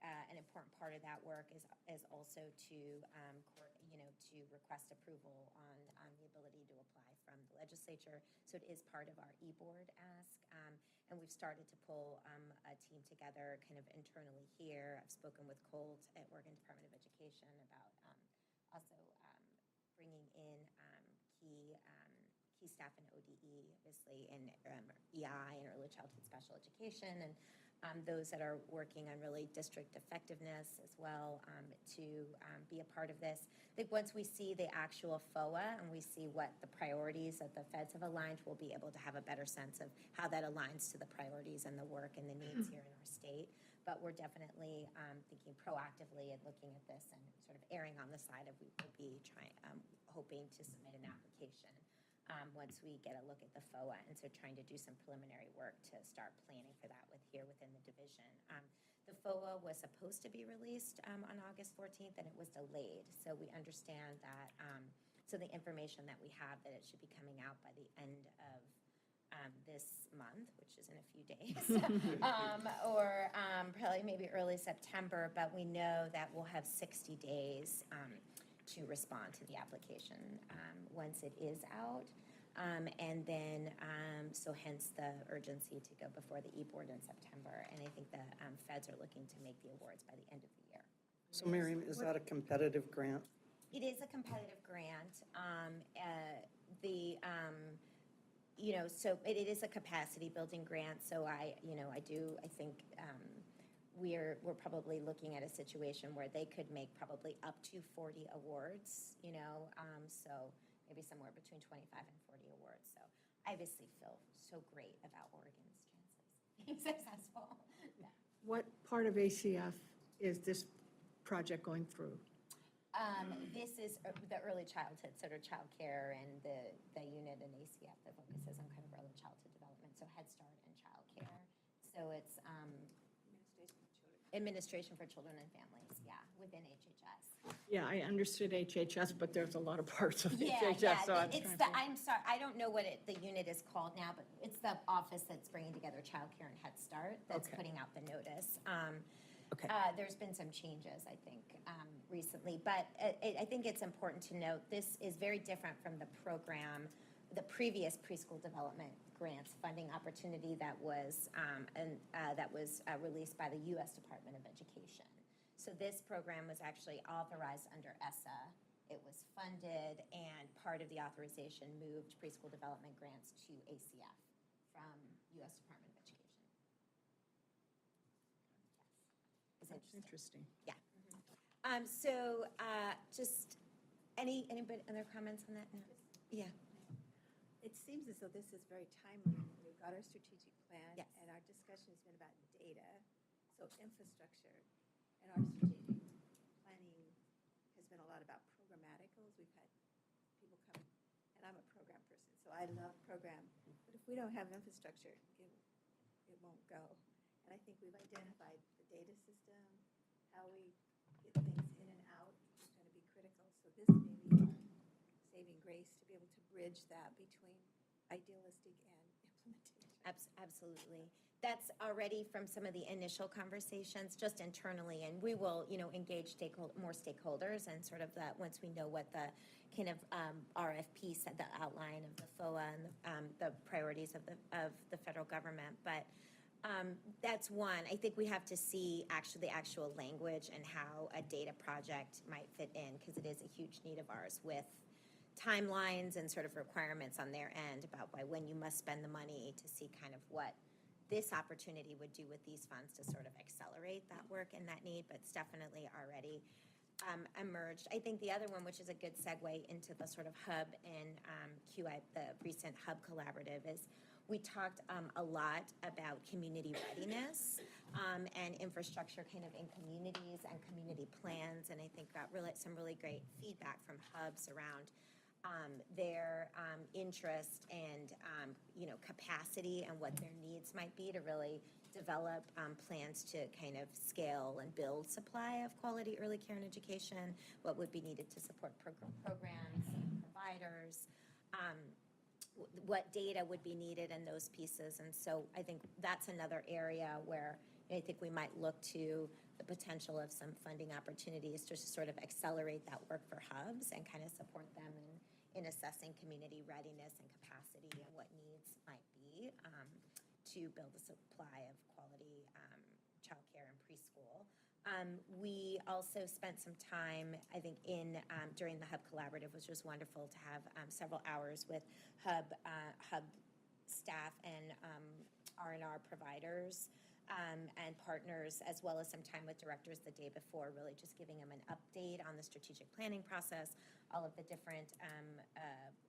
an important part of that work is also to request approval on the ability to apply from the legislature. So it is part of our e-board ask, and we've started to pull a team together kind of internally here. I've spoken with Colt at Oregon Department of Education about also bringing in key staff in ODE, obviously, in EI and early childhood special education, and those that are working on really district effectiveness as well to be a part of this. I think once we see the actual FOA and we see what the priorities that the feds have aligned, we'll be able to have a better sense of how that aligns to the priorities and the work and the needs here in our state. But we're definitely thinking proactively and looking at this and sort of erring on the side of we will be hoping to submit an application once we get a look at the FOA, and so trying to do some preliminary work to start planning for that within the division. The FOA was supposed to be released on August 14th, and it was delayed. So we understand that, so the information that we have, that it should be coming out by the end of this month, which is in a few days, or probably maybe early September, but we know that we'll have 60 days to respond to the application once it is out. And then, so hence the urgency to go before the e-board in September. And I think the feds are looking to make the awards by the end of the year. So Miriam, is that a competitive grant? It is a competitive grant. So it is a capacity building grant. So I think we're probably looking at a situation where they could make probably up to 40 awards, so maybe somewhere between 25 and 40 awards. So I obviously feel so great about Oregon's chances of being successful. Yeah. What part of ACF is this project going through? This is the early childhood, sort of child care, and the unit in ACF that focuses on kind of early childhood development, so Head Start and child care. So it's Administration for Children and Families, yeah, within HHS. Yeah, I understood HHS, but there's a lot of parts of Yeah, HHS. yeah, So I'm sorry, I don't know what the unit is called now, but it's the office that's bringing together child care and Head Start that's putting out the notice. Okay. There's been some changes, I think, recently, but I think it's important to note this is very different from the program, the previous preschool development grants funding opportunity that was released by the U.S. Department of Education. So this program was actually authorized under ESSA. It was funded, and part of the authorization moved preschool development grants to ACF from U.S. Department of Education. is That's interesting. interesting. So just anybody other comments on that? No? Yeah. It seems as though this is very timely. We've got our strategic plan. Yes. And our discussion has been about data. So infrastructure and our strategic planning has been a lot about programmaticals. We've had people come, and I'm a program person, so I love program. But if we don't have infrastructure, it won't go. And I think we've identified the data system, how we get things in and out is going to be critical. So this may be our saving grace to be able to bridge that between idealistic and implementation. Absolutely. That's already from some of the initial conversations, just internally, and we will, engage more stakeholders and sort of that, once we know what the kind of RFP said, the outline of the FOA and the priorities of the federal government. But that's one. I think we have to see the actual language and how a data project might fit in, because it is a huge need of ours with timelines and sort of requirements on their end about when you must spend the money to see kind of what this opportunity would do with these funds to sort of accelerate that work and that need, but it's definitely already emerged. I think the other one, which is a good segue into the sort of hub and QI, the recent hub collaborative, is we talked a lot about community readiness and infrastructure kind of in communities and community plans, and I think got some really great feedback from hubs around their interest and capacity and what their needs might be to really develop plans to kind of scale and build supply of quality early care and education, what would be needed to support programs and providers, what data would be needed in those pieces. And so I think that's another area where I think we might look to the potential of some funding opportunities to sort of accelerate that work for hubs and kind of support them in assessing community readiness and capacity and what needs might be to build a supply of quality childcare and preschool. We also spent some time, I think, during the Hub Collaborative, which was wonderful to have several hours with Hub staff and R&R providers and partners, as well as some time with directors the day before, really just giving them an update on the strategic planning process, all of the different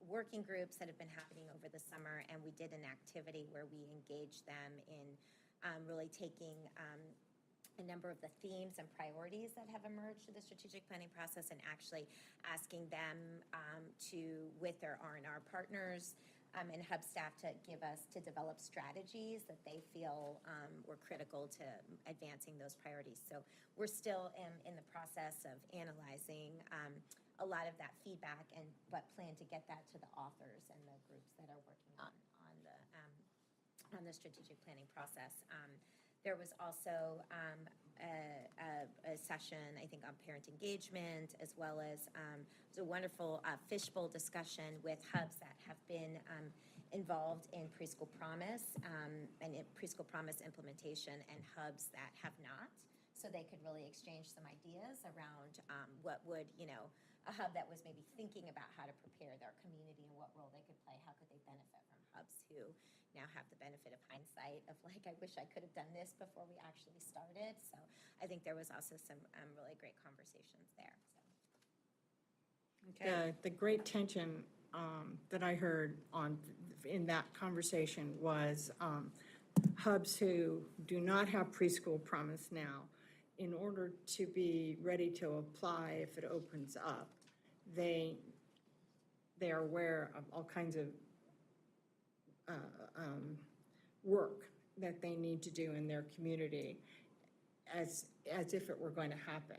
working groups that have been happening over the summer. And we did an activity where we engaged them in really taking a number of the themes and priorities that have emerged through the strategic planning process and actually asking them with their R&R partners and hub staff to develop strategies that they feel were critical to advancing those priorities. So we're still in the process of analyzing a lot of that feedback but plan to get that to the authors and the groups that are working on the strategic planning process. There was also a session, I think, on parent engagement, as well as it was a wonderful fishbowl discussion with hubs that have been involved in Preschool Promise and Preschool Promise implementation, and hubs that have not. So they could really exchange some ideas around what would, a hub that was maybe thinking about how to prepare their community and what role they could play, how could they benefit from hubs who now have the benefit of hindsight of I wish I could have done this before we actually started. So I think there was also some really great conversations there. So. Okay. The great tension that I heard in that conversation was hubs who do not have Preschool Promise now, in order to be ready to apply if it opens up, they are aware of all kinds of work that they need to do in their community as if it were going to happen.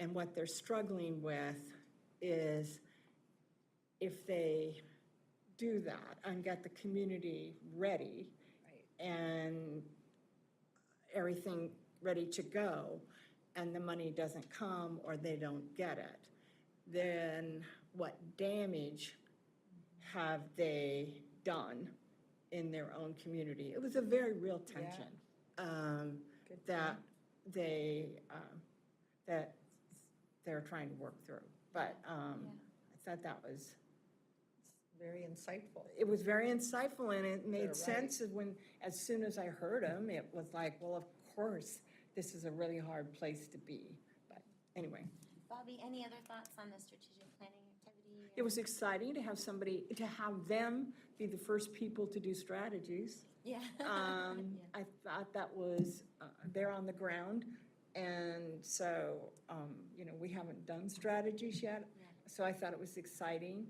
And what they're struggling with is if they do that and get the community ready and everything ready to go, and the money doesn't come or they don't get it, then what damage have they done in their own community? It was a very real tension that they're trying to work through. But I thought that was Very insightful. It was very insightful, and it made sense as soon as I heard him. It was like, well, of course, this is a really hard place to be. But anyway, Bobby, any other thoughts on the strategic planning activity? it was exciting to have somebody, to have them be the first people to do strategies. Yeah. I thought that was, they're on the ground. And so, we haven't done strategies yet. So I thought it was exciting.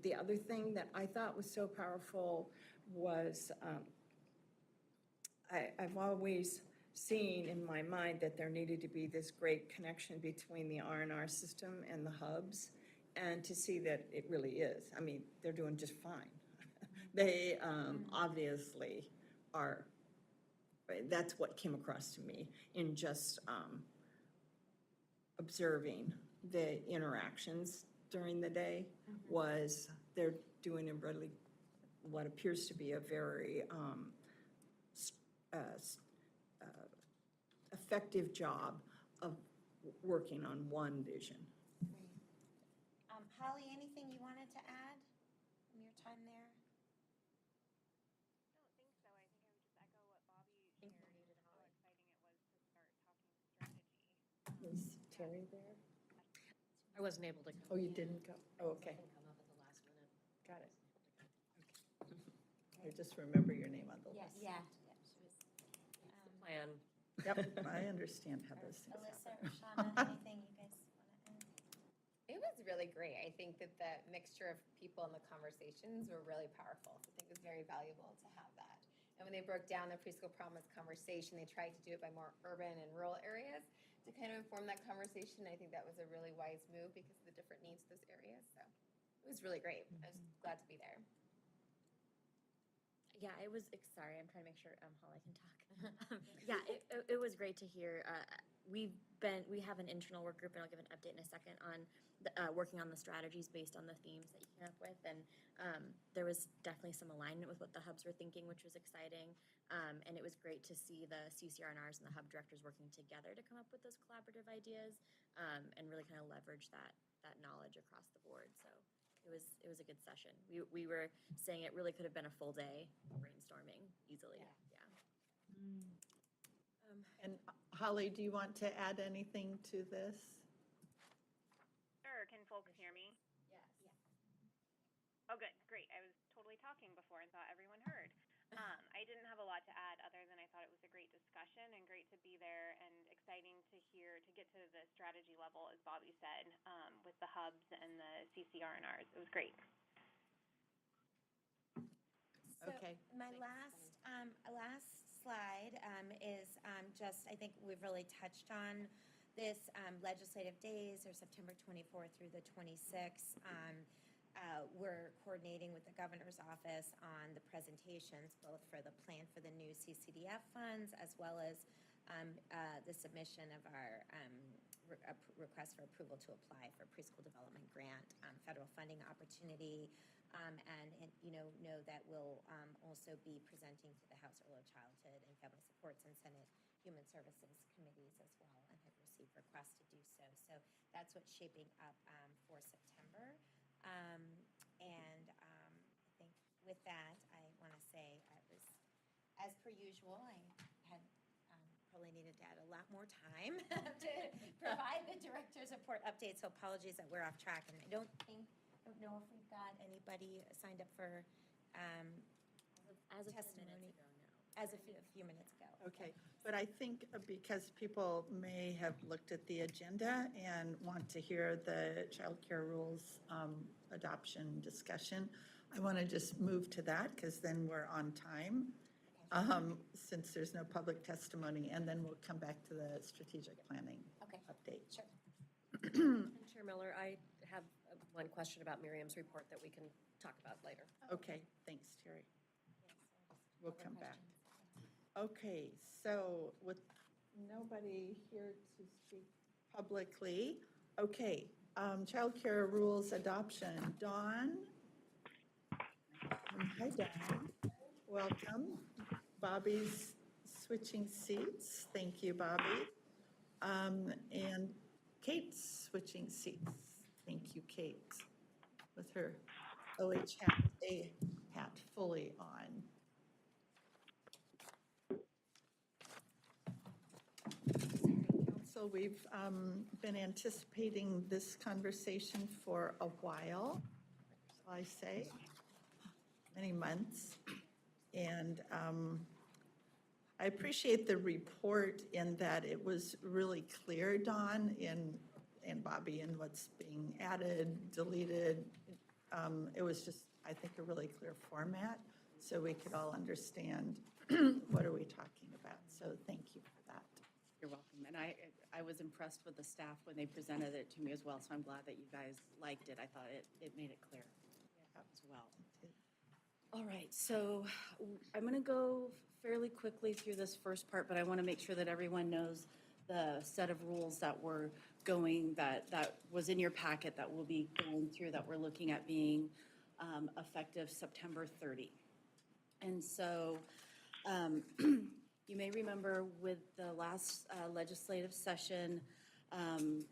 The other thing that I thought was so powerful was, I've always seen in my mind that there needed to be this great connection between the R&R system and the hubs, and to see that it really is. I mean, they're doing just fine. They obviously are, that's what came across to me in just observing the interactions during the day, was they're doing a really, what appears to be a very effective job of working on one vision. Holly, anything you wanted to add from your time there? I don't think so. I think I would just echo what Bobby shared, how exciting it was to start talking strategy. Was Terry there? I wasn't able to come. Oh, you didn't go? Oh, okay. Come up at the last minute. Got it. I just remember your name on the Yes, list. yeah, she was. Plan. Yep, I understand how those things Alyssa happen. or Shauna, anything you guys want to add? It was really great. I think that the mixture of people and the conversations were really powerful. I think it was very valuable to have that. And when they broke down the preschool promise conversation, they tried to do it by more urban and rural areas to kind of inform that conversation. I think that was a really wise move because of the different needs of those areas. So it was really great. I was glad to be there. Yeah, it was, sorry, I'm trying to make sure, Holly can talk. Yeah, it was great to hear. We have an internal work group, and I'll give an update in a second on working on the strategies based on the themes that you came up with. And there was definitely some alignment with what the hubs were thinking, which was exciting. And it was great to see the CCRNRs and the hub directors working together to come up with those collaborative ideas, and really kind of leverage that knowledge across the board. So it was a good session. We were saying it really could have been a full day brainstorming easily. Yeah. And Holly, do you want to add anything to this? Sure, can folks hear me? Yes. Oh, good, great. I was totally talking before and thought everyone heard. I didn't have a lot to add other than I thought it was a great discussion and great to be there and exciting to hear, to get to the strategy level, as Bobby said, with the hubs and the CCRNRs. It was great. So Okay. my last slide is just, I think we've really touched on this legislative days, or September 24th through the 26th. We're coordinating with the governor's office on the presentations, both for the plan for the new CCDF funds, as well as the submission of our request for approval to apply for preschool development grant federal funding opportunity. Know that we'll also be presenting to the House Early Childhood and Family Supports and Senate Human Services Committees as well, and have received requests to do so. So that's what's shaping up for September. I think with that, I want to say I was, as per usual, I had probably needed to add a lot more time to provide the director's report update, so apologies that we're off track. And I don't know if we've got anybody signed up for As of 10 testimony. minutes ago, no. As a few minutes ago. Okay, but I think because people may have looked at the agenda and want to hear the childcare rules adoption discussion, I want to just move to that because then we're on time, since there's no public testimony, and then we'll come back to the strategic planning Okay. update. Sure. And Chair Miller, I have one question about Miriam's report that we can talk about later. Okay, thanks, Terry. We'll come back. Questions? Okay, so with nobody here to speak publicly, okay, childcare rules adoption. Dawn? Hi, Dawn. Welcome. Bobby's switching seats. Thank you, Bobby. And Kate's switching seats. Thank you, Kate, with her OHA hat fully on. Council, we've been anticipating this conversation for a while, shall I say, many months. And I appreciate the report in that it was really clear, Dawn, and Bobby, in what's being added, deleted. It was just, I think, a really clear format, so we could all understand what are we talking about. So thank you for that. You're welcome. And I was impressed with the staff when they presented it to me as well, so I'm glad that you guys liked it. I thought it made it clear as well. All right, so I'm going to go fairly quickly through this first part, but I want to make sure that everyone knows the set of rules that we're going, that was in your packet that we'll be going through, that we're looking at being effective September 30. And so you may remember with the last legislative session,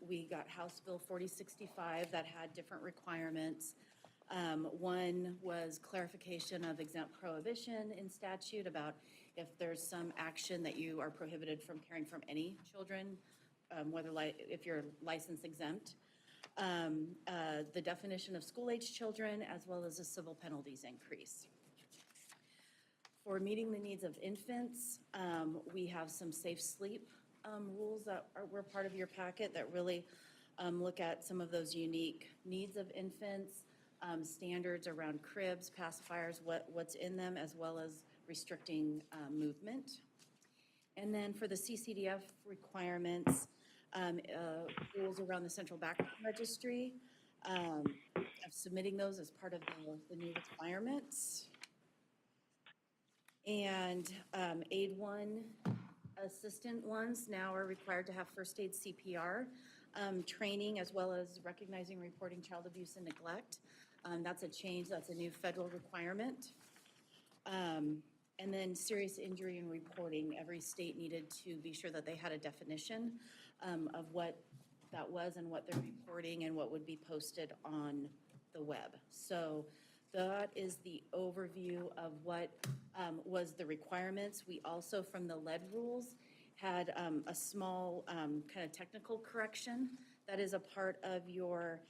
we got House Bill 4065 that had different requirements. One was clarification of exempt prohibition in statute about if there's some action that you are prohibited from caring from any children, whether if you're license exempt. The definition of school-age children, as well as the civil penalties increase. For meeting the needs of infants, we have some safe sleep rules that were part of your packet that really look at some of those unique needs of infants, standards around cribs, pacifiers, what's in them, as well as restricting movement. And then for the CCDF requirements, rules around the central background registry, of submitting those as part of the new requirements. And aid one assistant ones now are required to have first aid CPR training, as well as recognizing, reporting child abuse and neglect. That's a change, that's a new federal requirement. And then serious injury and reporting, every state needed to be sure that they had a definition of what that was and what they're reporting and what would be posted on the web. So that is the overview of what was the requirements. We also, from the lead rules, had a small kind of technical correction that is a part of your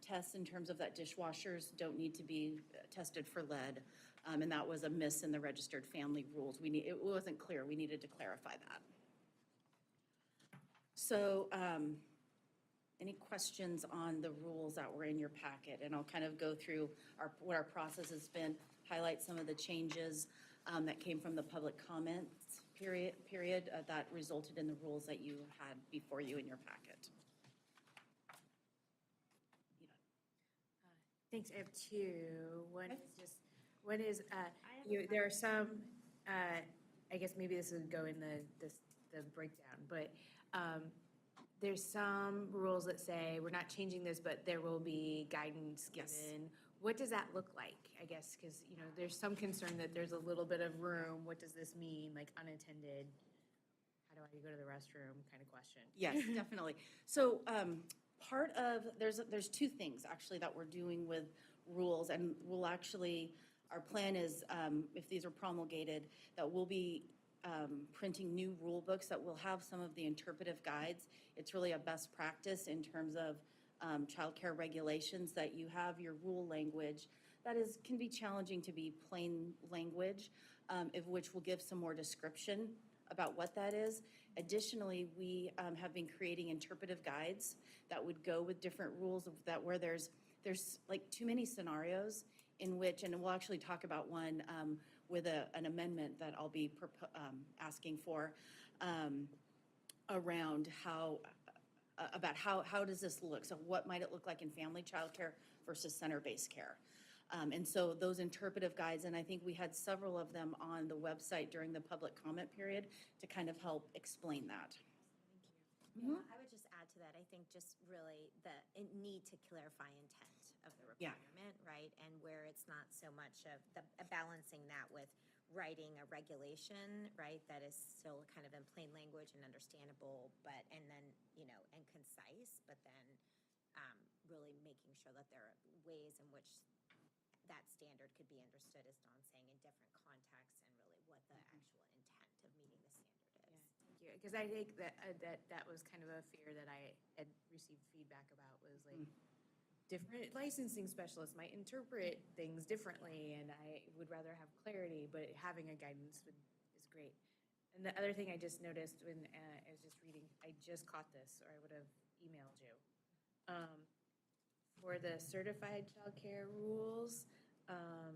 tests in terms of that dishwashers don't need to be tested for lead. And that was a miss in the registered family rules. It wasn't clear. We needed to clarify that. So any questions on the rules that were in your packet? And I'll kind of go through what our process has been, highlight some of the changes that came from the public comments period that resulted in the rules that you had before you in your packet. Thanks, I have two. One is, there are some, I guess maybe this would go in the breakdown, but there's some rules that say, we're not changing this, but there will be guidance given. Yes. What does that look like, I guess? Because, there's some concern that there's a little bit of room. What does this mean, like unattended? How do I go to the restroom kind of question? Yes, definitely. So part of, there's two things actually that we're doing with rules, and we'll actually, our plan is, if these are promulgated, that we'll be printing new rule books that will have some of the interpretive guides. It's really a best practice in terms of childcare regulations, that you have your rule language that can be challenging to be plain language, of which will give some more description about what that is. Additionally, we have been creating interpretive guides that would go with different rules where there's like too many scenarios in which, and we'll actually talk about one with an amendment that I'll be asking for around how does this look? So what might it look like in family childcare versus center-based care? And so those interpretive guides, and I think we had several of them on the website during the public comment period to kind of help explain that. Yeah, I would just add to that, I think just really the need to clarify intent of the requirement, right? And where it's not so much of balancing that with writing a regulation, right, that is still kind of in plain language and understandable, and then, and concise, but then really making sure that there are ways in which that standard could be understood, as Dawn's saying, in different contexts, and really what the actual intent of meeting the standard is. you. Because I think that was kind of a fear that I had received feedback about was like, different licensing specialists might interpret things differently, and I would rather have clarity, but having a guidance is great. And the other thing I just noticed when I was just reading, I just caught this, or I would have emailed you. For the certified childcare rules, on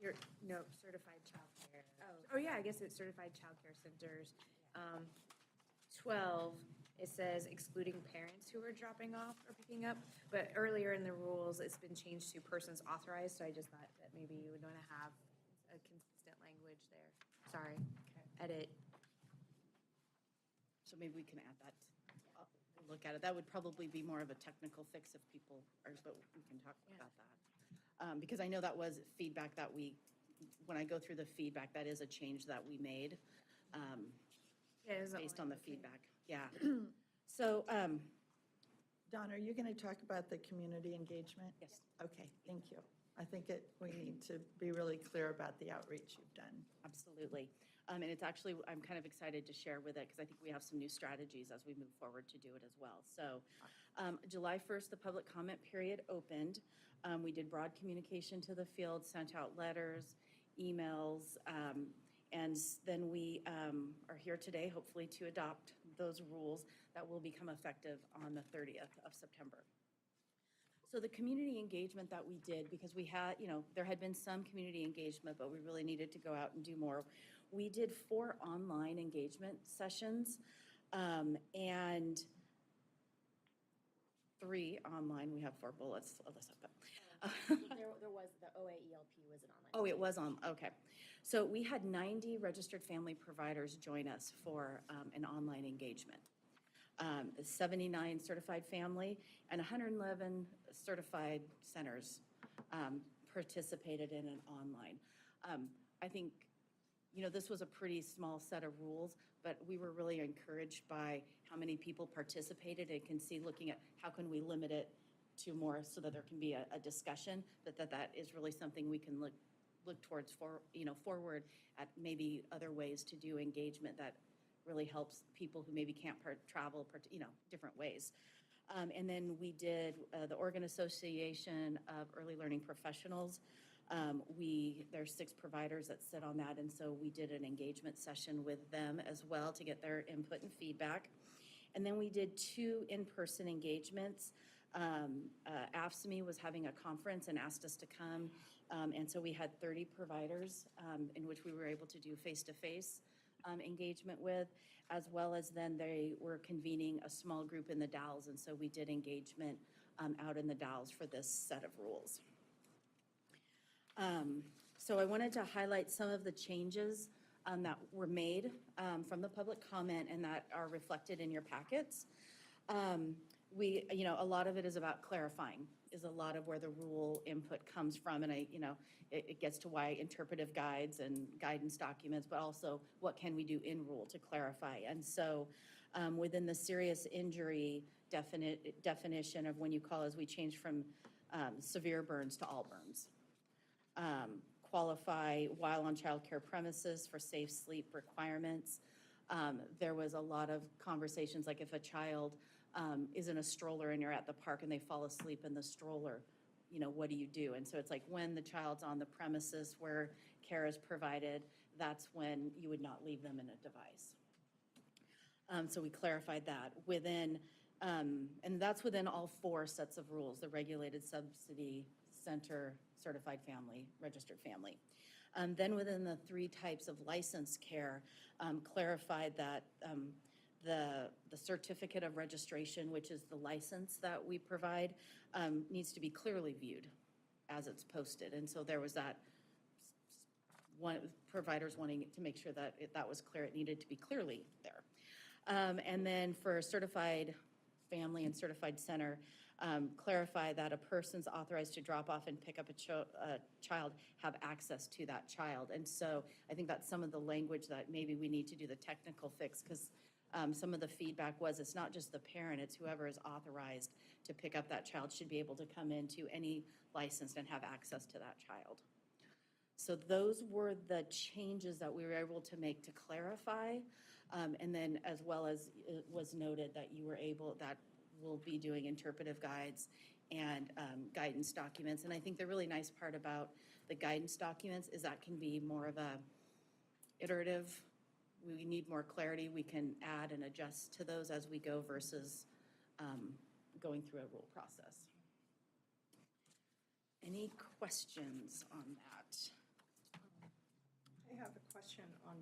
your, no, certified childcare. Oh, yeah, I guess it's certified childcare centers. 12, it says excluding parents who are dropping off or picking up, but earlier in the rules, it's been changed to persons authorized, so I just thought that maybe you would want to have a consistent language there. Sorry, edit. So maybe we can add that. We'll look at it. That would probably be more of a technical fix if people are, but we can talk about that. Because I know that was feedback that when I go through the feedback, that is a change that we made based on the feedback. Yeah. So, Dawn, are you going to talk about the community engagement? yes. Okay, thank you. I think we need to be really clear about the outreach you've done. Absolutely. And it's actually, I'm kind of excited to share with it because I think we have some new strategies as we move forward to do it as well. So July 1st, the public comment period opened. We did broad communication to the field, sent out letters, emails, and then we are here today, hopefully, to adopt those rules that will become effective on the 30th of September. So the community engagement that we did, because we had, there had been some community engagement, but we really needed to go out and do more. We did 4 online engagement sessions and 3 online. We have 4 bullets. There was, the OAELP was an online. Oh, it was on, okay. So we had 90 registered family providers join us for an online engagement. 79 certified family and 111 certified centers participated in an online. I think, this was a pretty small set of rules, but we were really encouraged by how many people participated and can see looking at how can we limit it to more so that there can be a discussion, but that is really something we can look towards forward at maybe other ways to do engagement that really helps people who maybe can't travel, different ways. And then we did the Oregon Association of Early Learning Professionals. There's 6 providers that sit on that, and so we did an engagement session with them as well to get their input and feedback. And then we did 2 in-person engagements. AFSCME was having a conference and asked us to come, and so we had 30 providers in which we were able to do face-to-face engagement with, as well as then they were convening a small group in the Dalles, and so we did engagement out in the Dalles for this set of rules. So I wanted to highlight some of the changes that were made from the public comment and that are reflected in your packets. A lot of it is about clarifying, is a lot of where the rule input comes from, and it gets to why interpretive guides and guidance documents, but also what can we do in rule to clarify. And so within the serious injury definition of when you call, as we changed from severe burns to all burns. Qualify while on childcare premises for safe sleep requirements. There was a lot of conversations, like if a child is in a stroller and you're at the park and they fall asleep in the stroller, what do you do? And so it's like when the child's on the premises where care is provided, that's when you would not leave them in a device. So we clarified that within, and that's within all 4 sets of rules, the regulated subsidy, center, certified family, registered family. Then within the 3 types of licensed care, clarified that the certificate of registration, which is the license that we provide, needs to be clearly viewed as it's posted. And so there was that one providers wanting to make sure that that was clear, it needed to be clearly there. And then for certified family and certified center, clarify that a person's authorized to drop off and pick up a child have access to that child. And so I think that's some of the language that maybe we need to do the technical fix, because some of the feedback was it's not just the parent, it's whoever is authorized to pick up that child should be able to come into any licensed and have access to that child. So those were the changes that we were able to make to clarify. And then as well as it was noted that you were able, that we'll be doing interpretive guides and guidance documents. And I think the really nice part about the guidance documents is that can be more of a iterative. We need more clarity. We can add and adjust to those as we go versus going through a rule process. Any questions on that? I have a question on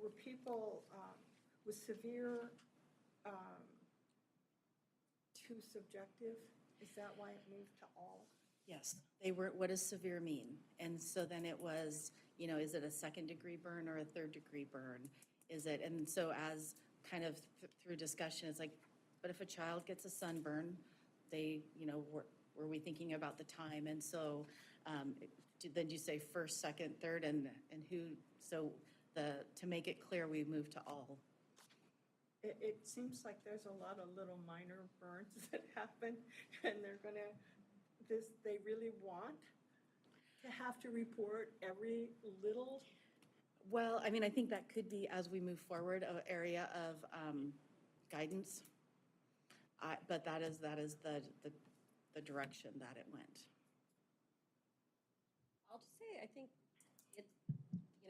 were people with severe too subjective? Is that why it moved to all? Yes, they were, what does severe mean? And so then it was, is it a second-degree burn or a third-degree burn? Is it, and so as kind of through discussion, it's like, but if a child gets a sunburn, they, were we thinking about the time? And so then you say first, second, third, and who, so to make it clear, we moved to all. It seems like there's a lot of little minor burns that happen, and they're gonna, they really want to have to report every little. Well, I mean, I think that could be, as we move forward, an area of guidance. But that is the direction that it went. I'll just say, I think it,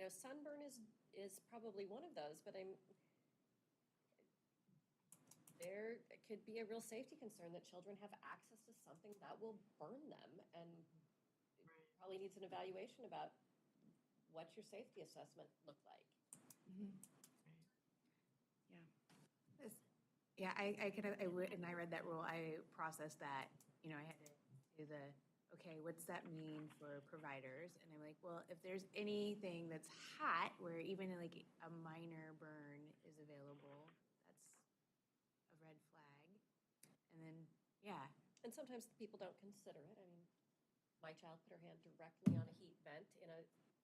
sunburn is probably one of those, but there could be a real safety concern that children have access to something that will burn them, and probably needs an evaluation about what's your safety assessment look like. Yeah, and I read that rule, I processed that, I had to do okay, what's that mean for providers? And I'm like, well, if there's anything that's hot, where even like a minor burn is available, that's a red flag. And then, yeah. And sometimes people don't consider it. I mean, my child put her hand directly on a heat vent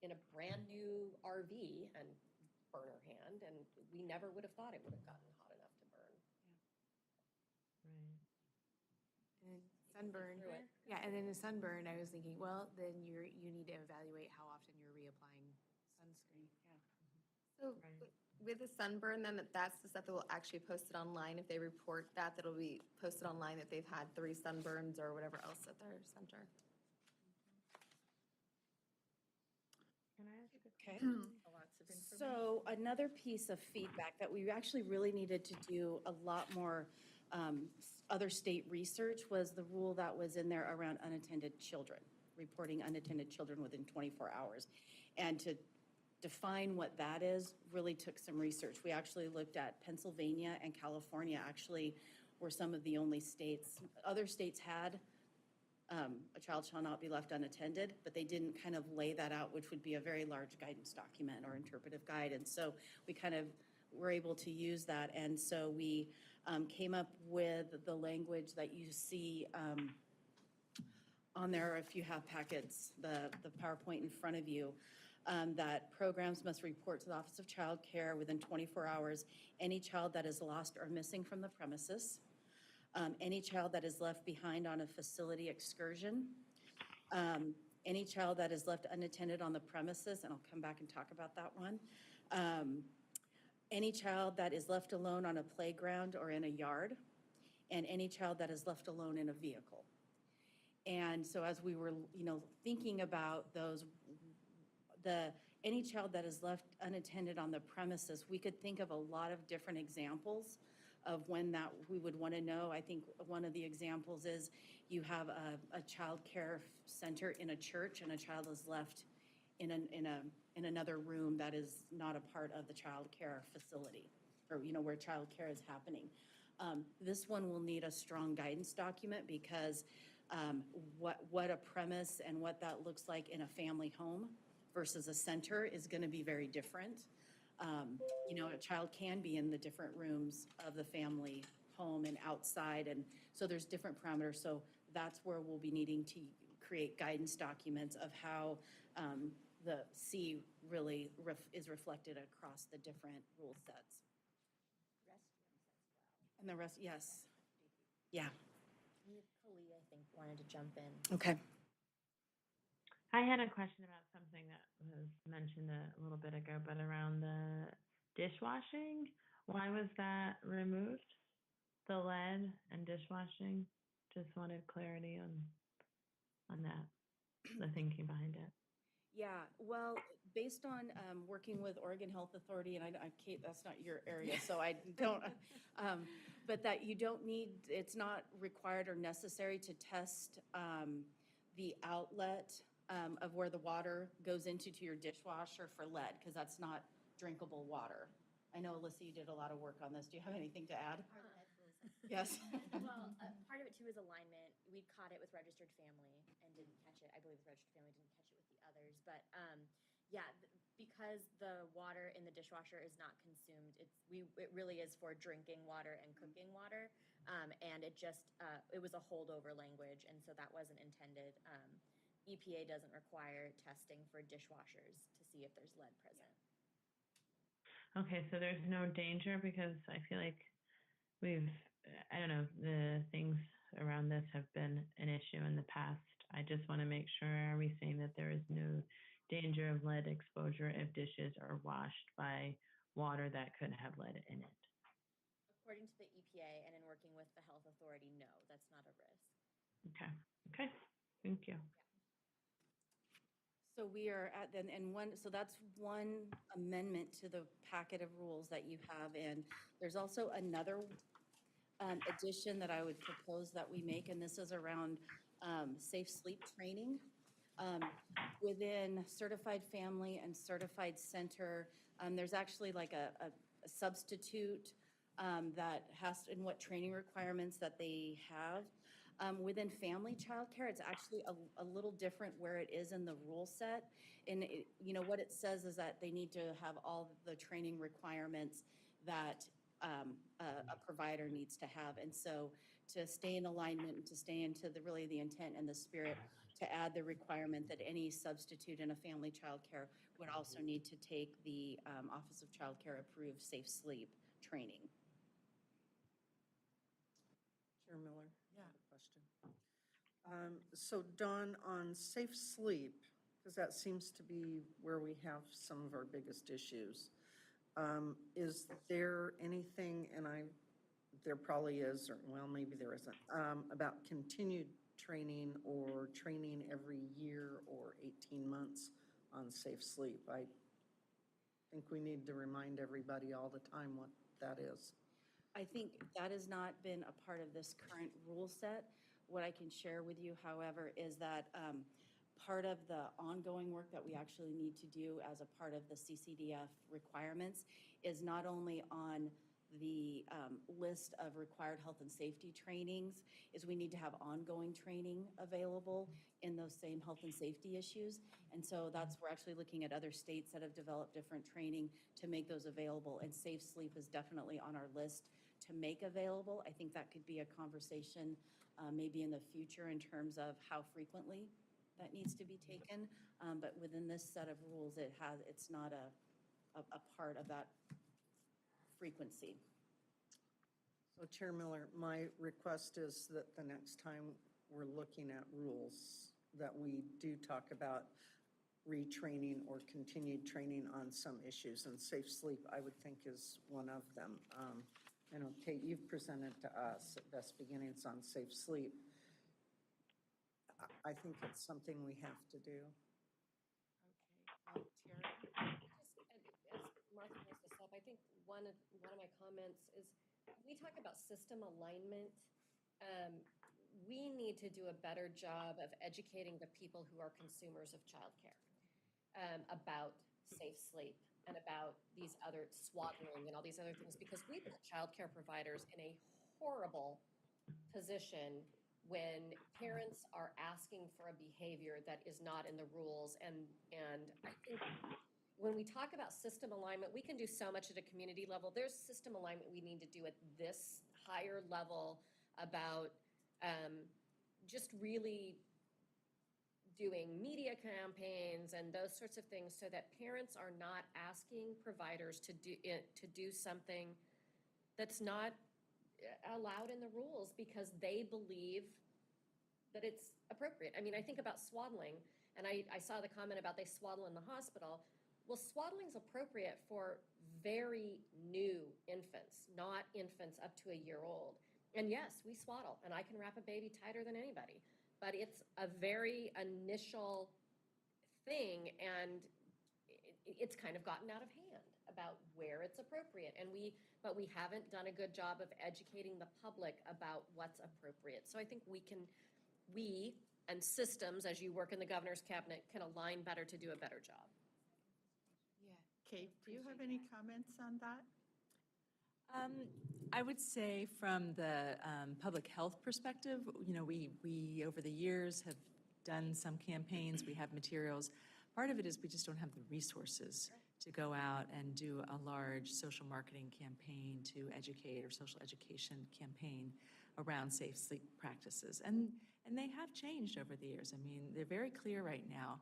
in a brand new RV and burn her hand, and we never would have thought it would have gotten hot enough to burn. And sunburn. Yeah, and then the sunburn, I was thinking, well, then you need to evaluate how often you're reapplying sunscreen. So with the sunburn, then that's the stuff that will actually be posted online. If they report that, that'll be posted online that they've had 3 sunburns or whatever else at their center. Can I ask a Okay. question? Lots of information. So another piece of feedback that we actually really needed to do a lot more other state research was the rule that was in there around unattended children, reporting unattended children within 24 hours. And to define what that is really took some research. We actually looked at Pennsylvania and California actually were some of the only states. Other states had a child shall not be left unattended, but they didn't kind of lay that out, which would be a very large guidance document or interpretive guide. And so we kind of were able to use that. And so we came up with the language that you see on there, if you have packets, the PowerPoint in front of you, that programs must report to the Office of Child Care within 24 hours any child that is lost or missing from the premises, any child that is left behind on a facility excursion, any child that is left unattended on the premises, and I'll come back and talk about that one, any child that is left alone on a playground or in a yard, and any child that is left alone in a vehicle. And so as we were, thinking about those, any child that is left unattended on the premises, we could think of a lot of different examples of when that we would want to know. I think one of the examples is you have a child care center in a church, and a child is left in another room that is not a part of the child care facility, or where child care is happening. This one will need a strong guidance document because what a premise and what that looks like in a family home versus a center is going to be very different. A child can be in the different rooms of the family home and outside, and so there's different parameters. So that's where we'll be needing to create guidance documents of how the C really is reflected across the different rule sets. And the rest, yes. Yeah. Khalid, I think, wanted to jump in. Okay. I had a question about something that was mentioned a little bit ago, but around the dishwashing. Why was that removed? The lead and dishwashing? Just wanted clarity on that, the thinking behind it. Yeah, well, based on working with Oregon Health Authority, and Kate, that's not your area, so I don't, but that you don't need, it's not required or necessary to test the outlet of where the water goes into to your dishwasher for lead, because that's not drinkable water. I know, Alyssa, you did a lot of work on this. Do you have anything to add? Yes. Well, part of it too is alignment. We caught it with registered family and didn't catch it. I believe the registered family didn't catch it with the others. But yeah, because the water in the dishwasher is not consumed, it really is for drinking water and cooking water. And it was a holdover language, and so that wasn't intended. EPA doesn't require testing for dishwashers to see if there's lead present. Okay, so there's no danger because I feel like I don't know, the things around this have been an issue in the past. I just want to make sure, are we saying that there is no danger of lead exposure if dishes are washed by water that could have lead in it? According to the EPA and in working with the health authority, no, that's not a risk. Okay, thank you. So we are at, so that's one amendment to the packet of rules that you have, and there's also another addition that I would propose that we make, and this is around safe sleep training. Within certified family and certified center, there's actually like a substitute that has, in what training requirements that they have. Within family childcare, it's actually a little different where it is in the rule set. And what it says is that they need to have all the training requirements that a provider needs to have. And so to stay in alignment and to stay into really the intent and the spirit, to add the requirement that any substitute in a family childcare would also need to take the Office of Child Care approved safe sleep training. Chair Miller? Yeah. A question. So Dawn, on safe sleep, because that seems to be where we have some of our biggest issues, is there anything, and there probably is, or well, maybe there isn't, about continued training or training every year or 18 months on safe sleep? I think we need to remind everybody all the time what that is. I think that has not been a part of this current rule set. What I can share with you, however, is that part of the ongoing work that we actually need to do as a part of the CCDF requirements is not only on the list of required health and safety trainings, is we need to have ongoing training available in those same health and safety issues. And so we're actually looking at other states that have developed different training to make those available. And safe sleep is definitely on our list to make available. I think that could be a conversation maybe in the future in terms of how frequently that needs to be taken. But within this set of rules, it's not a part of that frequency. So Chair Miller, my request is that the next time we're looking at rules, that we do talk about retraining or continued training on some issues, and safe sleep, I would think, is one of them. I know, Kate, you've presented to us at Best Beginnings on safe sleep. I think it's something we have to do. Okay, Tara? As Martha brings this up, I think one of my comments is, we talk about system alignment. We need to do a better job of educating the people who are consumers of childcare about safe sleep and about these other swaddling and all these other things, because we put childcare providers in a horrible position when parents are asking for a behavior that is not in the rules. And I think when we talk about system alignment, we can do so much at a community level. There's system alignment we need to do at this higher level about just really doing media campaigns and those sorts of things so that parents are not asking providers to do something that's not allowed in the rules because they believe that it's appropriate. I mean, I think about swaddling. And I saw the comment about they swaddle in the hospital. Well, swaddling's appropriate for very new infants, not infants up to a year old. And yes, we swaddle, and I can wrap a baby tighter than anybody, but it's a very initial thing, and it's kind of gotten out of hand about where it's appropriate. But we haven't done a good job of educating the public about what's appropriate. So I think we and systems, as you work in the governor's cabinet, can align better to do a better job. Yeah. Kate, do you have any comments on that? I would say from the public health perspective, you know, we over the years have done some campaigns, we have materials. Part of it is we just don't have the resources to go out and do a large social marketing campaign to educate, or social education campaign around safe sleep practices. And they have changed over the years. I mean, they're very clear right now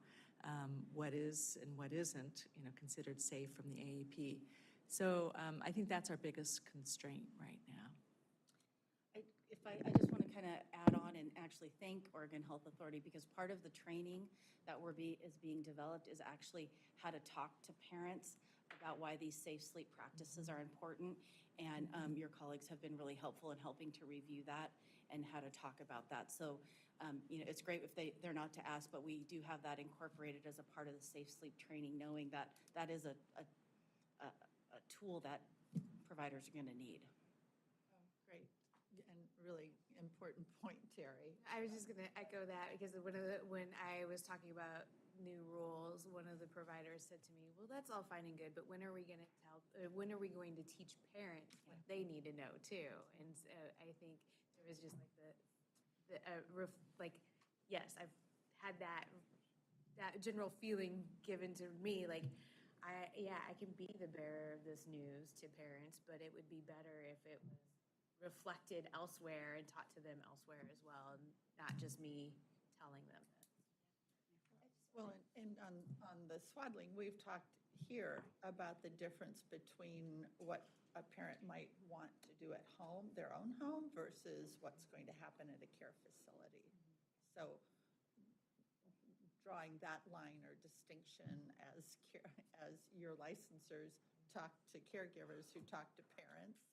what is and what isn't, you know, considered safe from the AAP. So I think that's our biggest constraint right now. I just want to kind of add on and actually thank Oregon Health Authority, because part of the training that is being developed is actually how to talk to parents about why these safe sleep practices are important. And your colleagues have been really helpful in helping to review that and how to talk about that. So, you know, it's great if they're not to ask, but we do have that incorporated as a part of the safe sleep training, knowing that that is a tool that providers are going to need. Oh, great, and really important point, Terry. I was just going to echo that, because when I was talking about new rules, one of the providers said to me, well, that's all fine and good, but when are we going to when are we going to teach parents what they need to know too? And so I think there was just like yes, I've had that general feeling given to me, like, I can be the bearer of this news to parents, but it would be better if it was reflected elsewhere and taught to them elsewhere as well, and not just me telling them this. Well, and on the swaddling, we've talked here about the difference between what a parent might want to do at home, their own home, versus what's going to happen at a care facility. So drawing that line or distinction as your licensors talk to caregivers who talk to parents,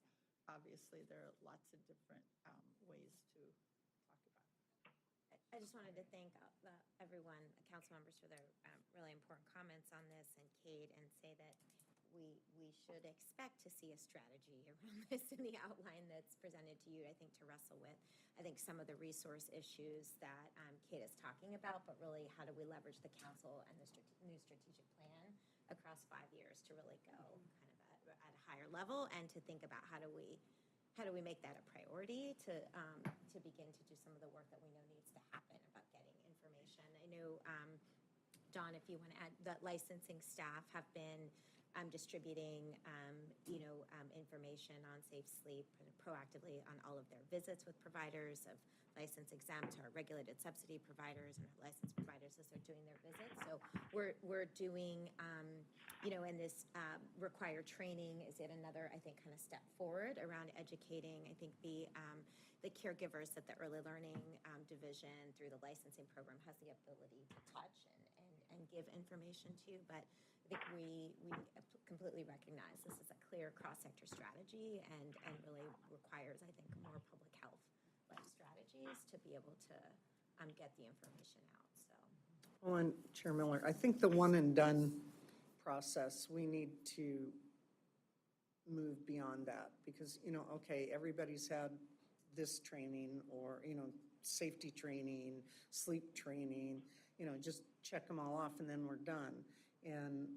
obviously there are lots of different ways to talk about it. I just wanted to thank everyone, council members, for their really important comments on this, and Kate, and say that we should expect to see a strategy around this in the outline that's presented to you, I think, to wrestle with. I think some of the resource issues that Kate is talking about, but really how do we leverage the council and the new strategic plan across 5 years to really go kind of at a higher level, and to think about how do we make that a priority to begin to do some of the work that we know needs to happen about getting information. I know, Dawn, if you want to add, that licensing staff have been distributing, information on safe sleep proactively on all of their visits with providers, of license exempt or regulated subsidy providers and licensed providers as they're doing their visits. So we're doing, and this required training is yet another, I think, kind of step forward around educating, I think, the caregivers that the early learning division through the licensing program has the ability to touch and give information to. But I think we completely recognize this is a clear cross-sector strategy, and really requires, I think, more public health like strategies to be able to get the information out. So. Well, and Chair Miller, I think the one and done process, we need to move beyond that, because, okay, everybody's had this training, or, safety training, sleep training, just check them all off and then we're done. And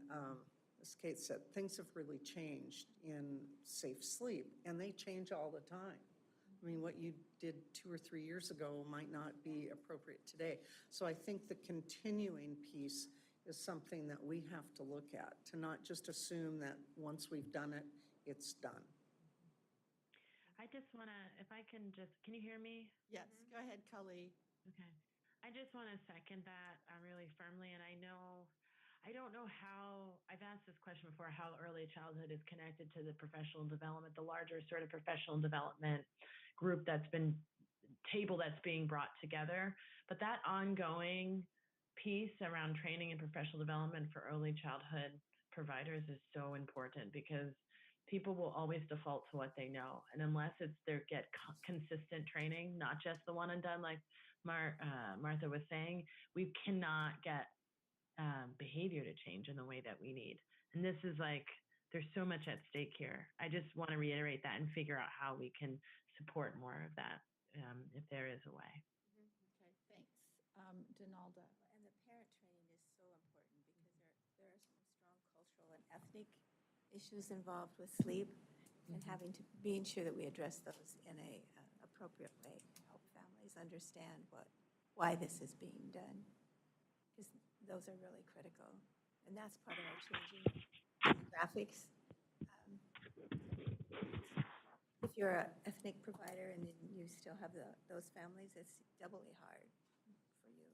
as Kate said, things have really changed in safe sleep, and they change all the time. I mean, what you did 2 or 3 years ago might not be appropriate today. So I think the continuing piece is something that we have to look at, to not just assume that once we've done it, it's done. I just want to, if I can you hear me? Yes, go ahead, Kali. Okay. I just want to second that really firmly, and I don't know how, I've asked this question before, how early childhood is connected to the professional development, the larger sort of professional development group table that's being brought together. But that ongoing piece around training and professional development for early childhood providers is so important because people will always default to what they know. And unless it's their consistent training, not just the one and done, like Martha was saying, we cannot get behavior to change in the way that we need. And this is like, there's so much at stake here. I just want to reiterate that and figure out how we can support more of that if there is a way. Okay, thanks. Donalda. And the parent training is so important because there are some strong cultural and ethnic issues involved with sleep, and being sure that we address those in a appropriate way to help families understand why this is being done. Because those are really critical, and that's part of our changing demographics. If you're an ethnic provider and then you still have those families, it's doubly hard for you.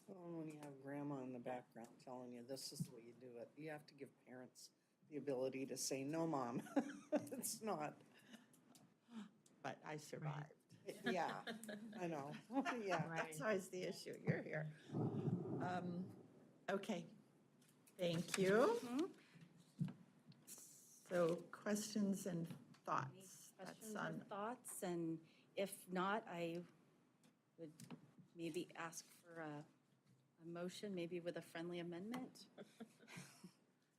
Well, when you have grandma in the background telling you this is the way you do it, you have to give parents the ability to say, no, Mom, it's not. But I survived. Yeah, I know. Yeah. That's always the issue. You're here. Okay, thank you. So questions and thoughts? Questions or thoughts? And if not, I would maybe ask for a motion, maybe with a friendly amendment.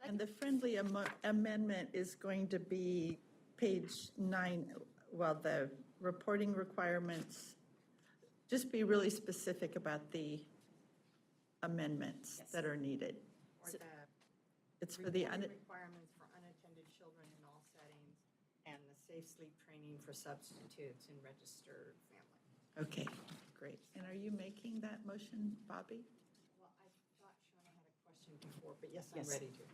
And the friendly amendment is going to be page 9, well, the reporting requirements. Just be really specific about the amendments that are needed. Or the It's for the, reporting requirements for unattended children in all settings, and the safe sleep training for substitutes in registered family. okay, great. And are you making that motion, Bobby? Well, I thought Shawna had a question before, but yes, I'm Yes. ready to.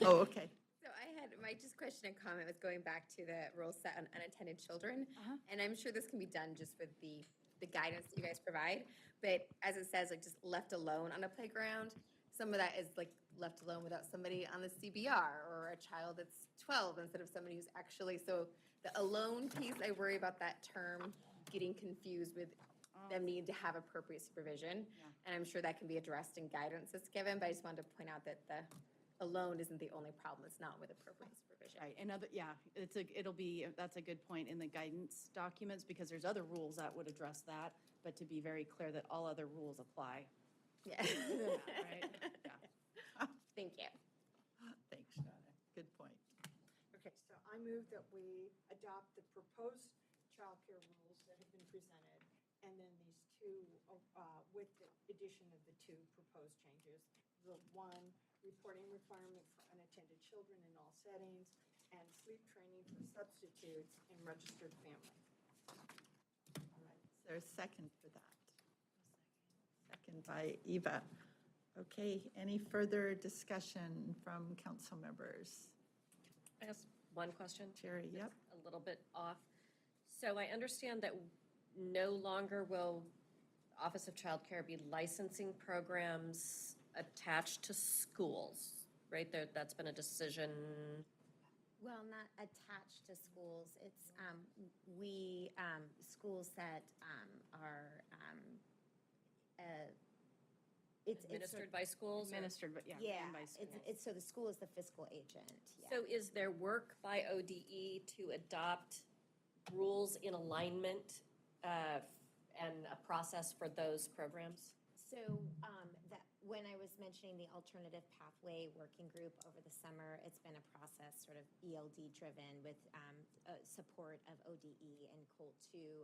Oh, okay. So I had, my just question and comment was going back to the rules set on unattended children. And I'm sure this can be done just with the guidance that you guys provide. But as it says, like just left alone on a playground, some of that is like left alone without somebody on the CBR or a child that's 12 instead of somebody who's actually, so the alone piece, I worry about that term getting confused with them needing to have appropriate supervision. And I'm sure that can be addressed in guidance that's given, but I just wanted to point out that the alone isn't the only problem. It's not with appropriate supervision. Right, and that's a good point in the guidance documents, because there's other rules that would address that, but to be very clear that all other rules apply. Yeah. Right? Yeah. Thank you. Thanks, Donna. Good point. Okay, so I move that we adopt the proposed childcare rules that have been presented, and then these two, with the addition of the two proposed changes. The one, reporting requirement for unattended children in all settings, and sleep training for substitutes in registered family. All right, is there a second for that? Second by Eva. Okay, any further discussion from council members? I have one question. Jerry, yep. A little bit off. So I understand that no longer will Office of Child Care be licensing programs attached to schools, right? That's been a decision. Well, not attached to schools. It's, schools that are, it's. Administered by schools? Administered, but yeah. Yeah, and by schools. it's, so the school is the fiscal agent, yeah. So is there work by ODE to adopt rules in alignment and a process for those programs? So that when I was mentioning the alternative pathway working group over the summer, it's been a process sort of ELD driven with support of ODE and COLT to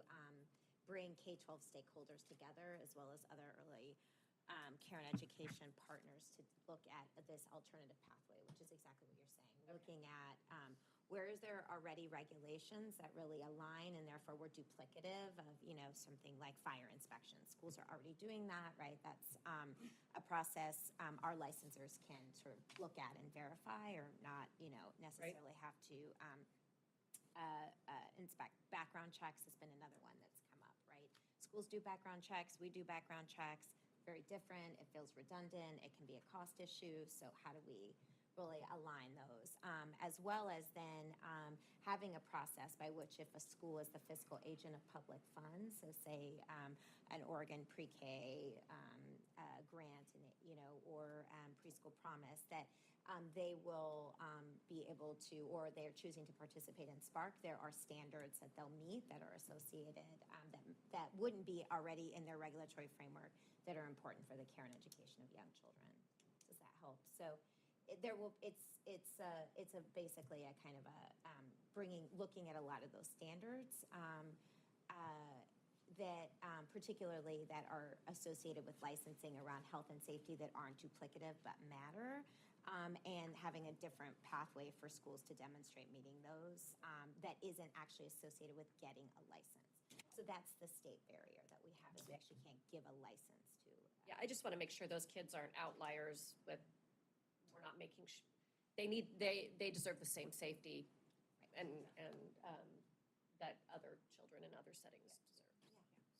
bring K-12 stakeholders together as well as other early care and education partners to look at this alternative pathway, which is exactly what you're saying. Looking at where is there already regulations that really align and therefore we're duplicative of, something like fire inspections. Schools are already doing that, right? That's a process our licensors can sort of look at and verify or not, necessarily have to inspect. Background checks has been another one that's come up, right? Schools do background checks, we do background checks, very different, it feels redundant, it can be a cost issue, so how do we really align those, as well as then having a process by which if a school is the fiscal agent of public funds, so say an Oregon pre-K grant, and or preschool promise, that they will be able to, or they're choosing to participate in Spark, there are standards that they'll meet that are associated that wouldn't be already in their regulatory framework that are important for the care and education of young children. Does that help? So it's basically a kind of a looking at a lot of those standards that particularly that are associated with licensing around health and safety that aren't duplicative but matter, and having a different pathway for schools to demonstrate meeting those that isn't actually associated with getting a license. So that's the state barrier that we have, is we actually can't give a license to. Yeah, I just want to make sure those kids aren't outliers with, we're not making, they deserve the same safety and that other children in other settings deserve.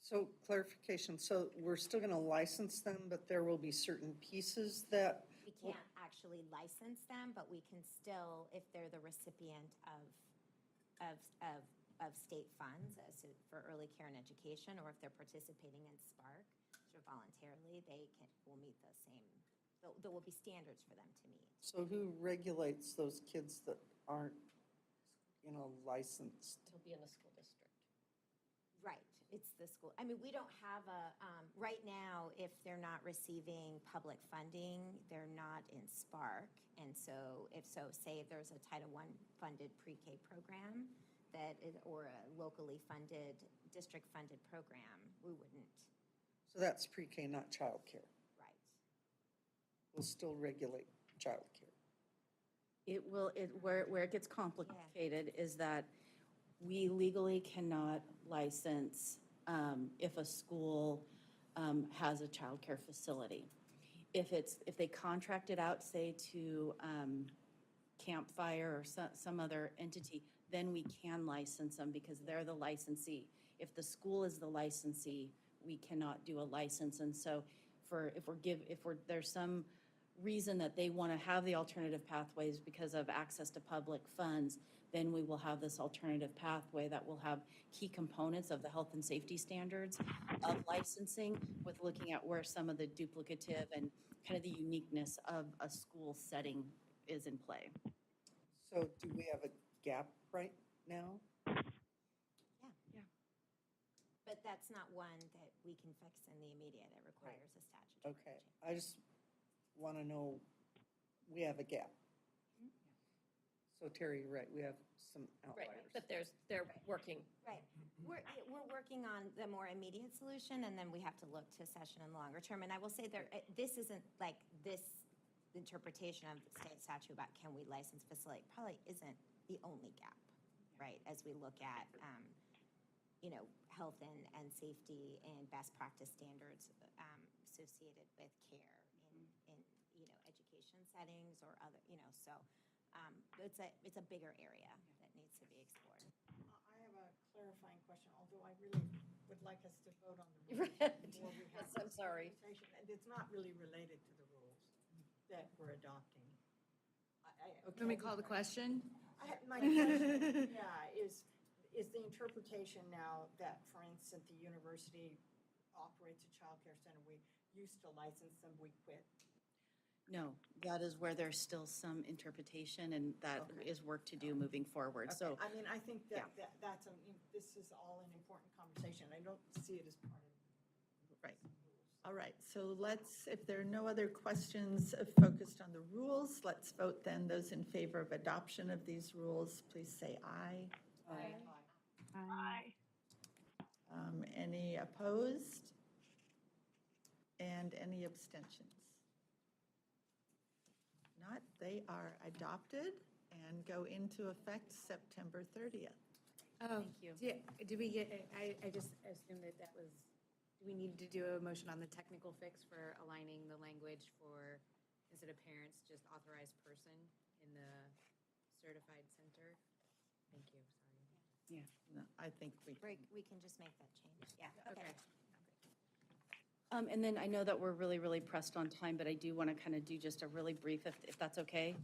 So clarification, so we're still going to license them, but there will be certain pieces that, We can't actually license them, but we can still, if they're the recipient of state funds for early care and education, or if they're participating in Spark, sort of voluntarily, will meet the same, there will be standards for them to meet. so who regulates those kids that aren't, licensed? It'll be in the school district. Right, it's the school. I mean, we don't have right now, if they're not receiving public funding, they're not in Spark. And so, say if there's a Title I funded pre-K program or a locally funded, district-funded program, we wouldn't. So that's pre-K, not childcare. Right. We'll still regulate childcare. Where it gets complicated is that we legally cannot license if a school has a childcare facility. If they contract it out, say to Campfire or some other entity, then we can license them because they're the licensee. If the school is the licensee, we cannot do a license. And so there's some reason that they want to have the alternative pathways because of access to public funds, then we will have this alternative pathway that will have key components of the health and safety standards of licensing, with looking at where some of the duplicative and kind of the uniqueness of a school setting is in play. So do we have a gap right now? But that's not one that we can fix in the immediate. It requires a statutory Okay, change. I just want to know, we have a gap. So Terry, you're right, we have some Right, outliers. but they're working. Right. We're working on the more immediate solution, and then we have to look to session and longer term. And I will say this isn't like this interpretation of the state statute about can we license facility probably isn't the only gap, right? As we look at, health and safety and best practice standards associated with care in education settings or other, so it's a bigger area that needs to be explored. I have a clarifying question, although I really would like us to vote on the rules before we have Yes, I'm this sorry. conversation. And it's not really related to the rules that we're adopting. Let me call the question. My question, is the interpretation now that, for instance, the university operates a childcare center, we used to license them, we quit? No, that is where there's still some interpretation, and that Okay. is work to do moving forward. Okay, So I mean, I think this is all an important conversation. I don't see it as part of. Right. All right, so if there are no other questions focused on the rules, let's vote then. Those in favor of adoption of these rules, please say aye. Aye. Any opposed? And any abstentions? Not, they are adopted and go into effect September 30th. Oh, Thank you. Did we get, I just assumed that was, do we need to do a motion on the technical fix for aligning the language for, instead of parents, just authorized person in the certified center? Thank you, sorry. No, I think we We can just make that change. Yeah, okay. And then I know that we're really, really pressed on time, but I do want to kind of do just a really brief, if that's okay.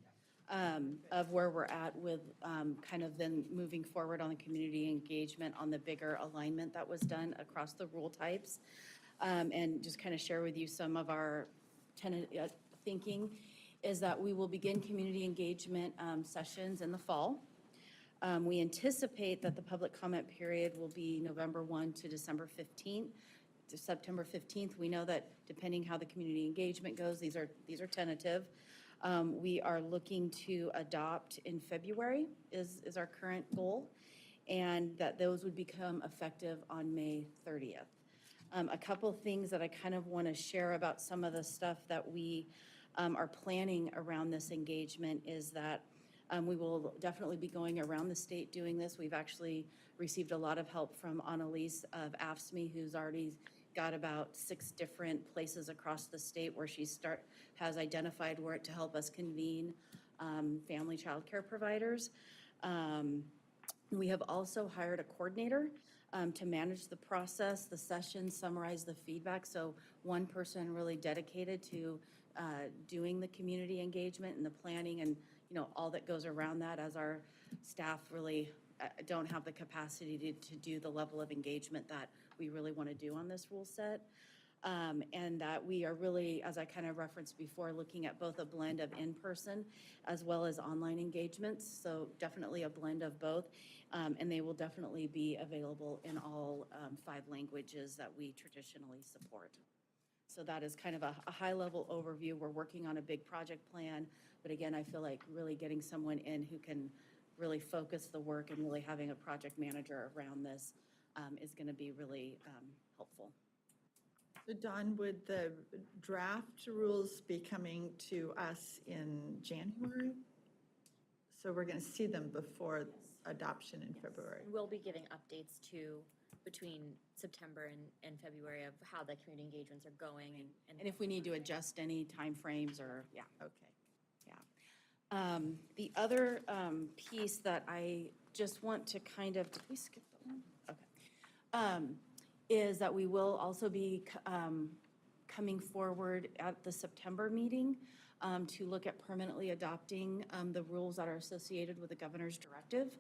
of where we're at with kind of then moving forward on the community engagement on the bigger alignment that was done across the rule types. And just kind of share with you some of our thinking is that we will begin community engagement sessions in the fall. We anticipate that the public comment period will be November 1 to December 15th. To September 15th, we know that depending how the community engagement goes, these are tentative. We are looking to adopt in February is our current goal, and that those would become effective on May 30th. A couple things that I kind of want to share about some of the stuff that we are planning around this engagement is that we will definitely be going around the state doing this. We've actually received a lot of help from Annalise of AFSCME, who's already got about 6 different places across the state where she has identified where to help us convene family child care providers. We have also hired a coordinator to manage the process, the sessions, summarize the feedback. So one person really dedicated to doing the community engagement and the planning and, you know, all that goes around that, as our staff really don't have the capacity to do the level of engagement that we really want to do on this rule set. And that we are really, as I kind of referenced before, looking at both a blend of in-person as well as online engagements. So definitely a blend of both. And they will definitely be available in all 5 languages that we traditionally support. So that is kind of a high-level overview. We're working on a big project plan, but again, I feel like really getting someone in who can really focus the work and really having a project manager around this is going to be really helpful. So Dawn, would the draft rules be coming to us in January? So we're going to see them before adoption in February? We'll be giving updates to between September and February of how the community engagements are going And if we need to adjust any timeframes or, yeah. Okay. Yeah. The other piece that I just want to kind of, did we skip that one? Okay. Is that we will also be coming forward at the September meeting to look at permanently adopting the rules that are associated with the governor's directive.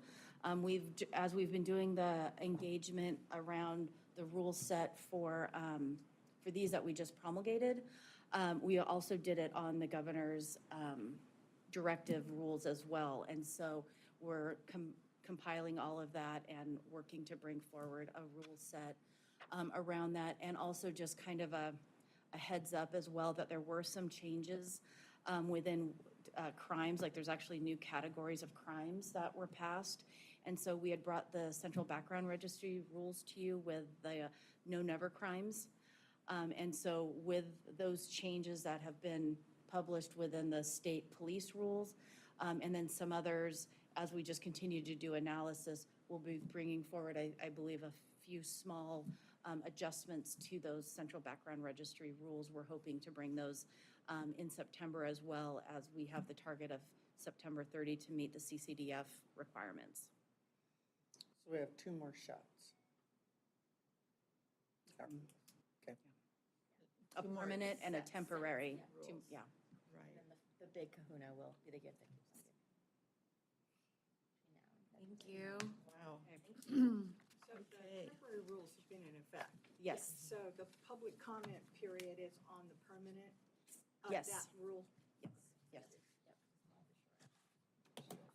As we've been doing the engagement around the rule set for these that we just promulgated, we also did it on the governor's directive rules as well. And so we're compiling all of that and working to bring forward a rule set around that. And also just kind of a heads up as well that there were some changes within crimes, like there's actually new categories of crimes that were passed. And so we had brought the Central Background Registry rules to you with the no-never crimes. And so with those changes that have been published within the state police rules, and then some others, as we just continue to do analysis, we'll be bringing forward, I believe, a few small adjustments to those Central Background Registry rules. We're hoping to bring those in September, as well as we have the target of September 30 to meet the CCDF requirements. So we have 2 more shots. Okay. A permanent and a temporary. Rules. Yeah. Right. then the big kahuna will be the gift that keeps on giving. Thank you. Wow. So Okay. the temporary rules have been in effect. Yes. So the public comment period is on the permanent of Yes. that rule? Yes. Yes.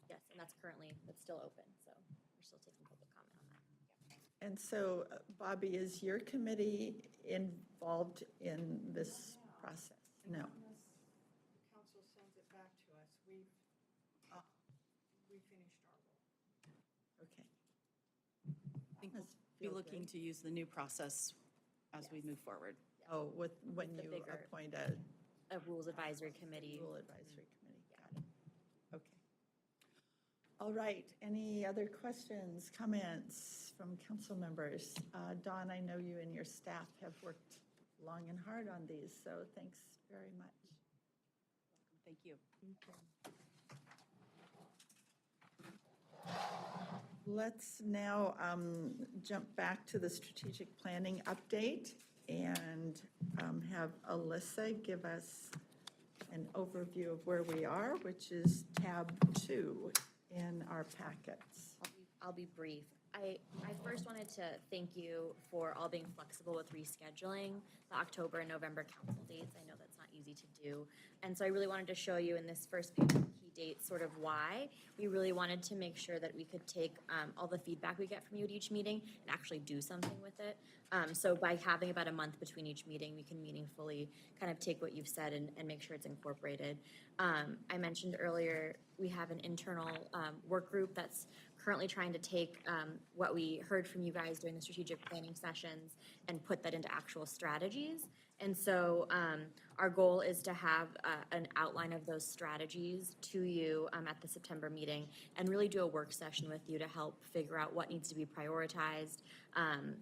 Yes, and that's still open, so we're still taking public comment on that. And so, Bobby, is your committee involved in this process? No. Unless the council sends it back to us, we finished our role. Okay. I think we'll Must be feel looking good. to use the new process as we move forward. Oh, when the you bigger- appoint A rules advisory committee. rule advisory committee. Got it. Okay. All right. Any other questions, comments from council members? Dawn, I know you and your staff have worked long and hard on these, so thanks very much. Thank you. Let's now jump back to the strategic planning update and have Alyssa give us an overview of where we are, which is tab 2 in our packets. I'll be brief. I first wanted to thank you for all being flexible with rescheduling the October and November council dates. I know that's not easy to do. And so I really wanted to show you in this first page of key dates sort of why. We really wanted to make sure that we could take all the feedback we get from you at each meeting and actually do something with it. So by having about a month between each meeting, we can meaningfully kind of take what you've said and make sure it's incorporated. I mentioned earlier, we have an internal work group that's currently trying to take what we heard from you guys during the strategic planning sessions and put that into actual strategies. And so our goal is to have an outline of those strategies to you at the September meeting and really do a work session with you to help figure out what needs to be prioritized.